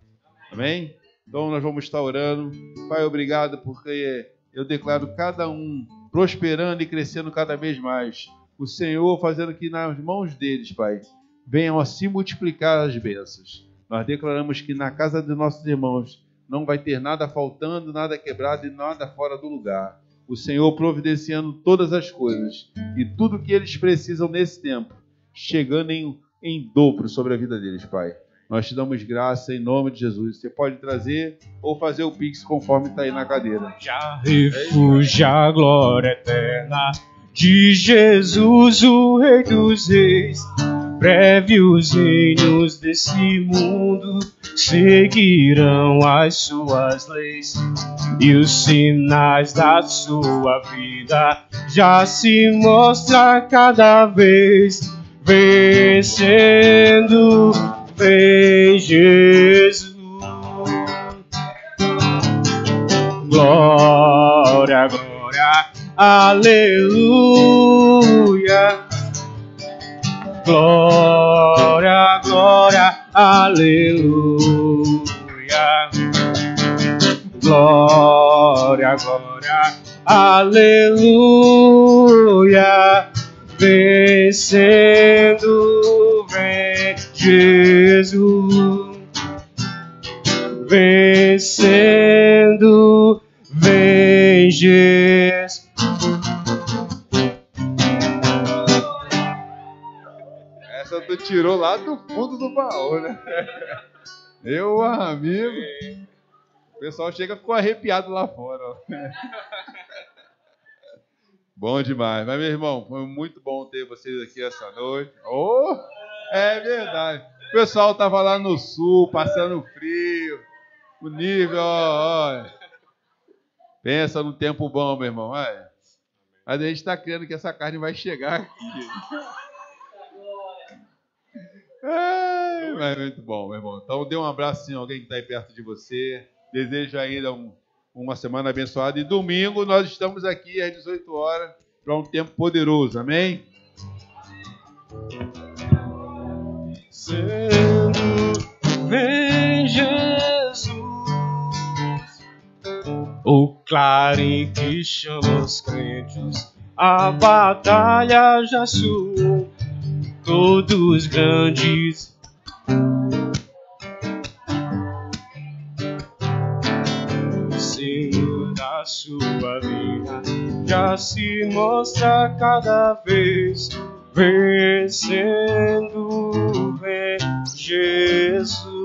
S4: Amém? Então nós vamos estar orando. Pai, obrigado, porque eu declaro cada um prosperando e crescendo cada vez mais. O Senhor fazendo que nas mãos deles, Pai, venham a se multiplicar as bênçãos. Nós declaramos que na casa dos nossos irmãos não vai ter nada faltando, nada quebrado e nada fora do lugar. O Senhor providenciando todas as coisas e tudo que eles precisam nesse tempo, chegando em dobro sobre a vida deles, Pai. Nós te damos graça em nome de Jesus. Você pode trazer ou fazer o Pix conforme está aí na cadeira.
S1: Já refugia a glória eterna de Jesus, o Rei dos Reis. Breve os reinos desse mundo seguirão as suas leis, e os sinais da sua vida já se mostra cada vez. Vencendo, vem Jesus. Glória, glória, aleluia. Glória, glória, aleluia. Glória, glória, aleluia. Vencendo, vem Jesus. Vencendo, vem Jesus.
S4: Essa tu tirou lá do fundo do baú, né? Meu amigo. O pessoal chega e ficou arrepiado lá fora. Ó. Bom demais. Mas, meu irmão, foi muito bom ter vocês aqui essa noite. Oh, é verdade. O pessoal estava lá no sul, passando frio. O nível, ó. Pensa no tempo bom, meu irmão. Olha. Mas a gente está crendo que essa carne vai chegar aqui. Mas muito bom, meu irmão. Então, dê um abraço em alguém que está aí perto de você. Desejo ainda uma semana abençoada. E domingo nós estamos aqui às 18 horas para um tempo poderoso. Amém?
S1: Vem Jesus, o clarim que chama os crentes. A batalha já soou, todos grandes. Senhor da sua vida já se mostra cada vez. Vencendo, vem Jesus.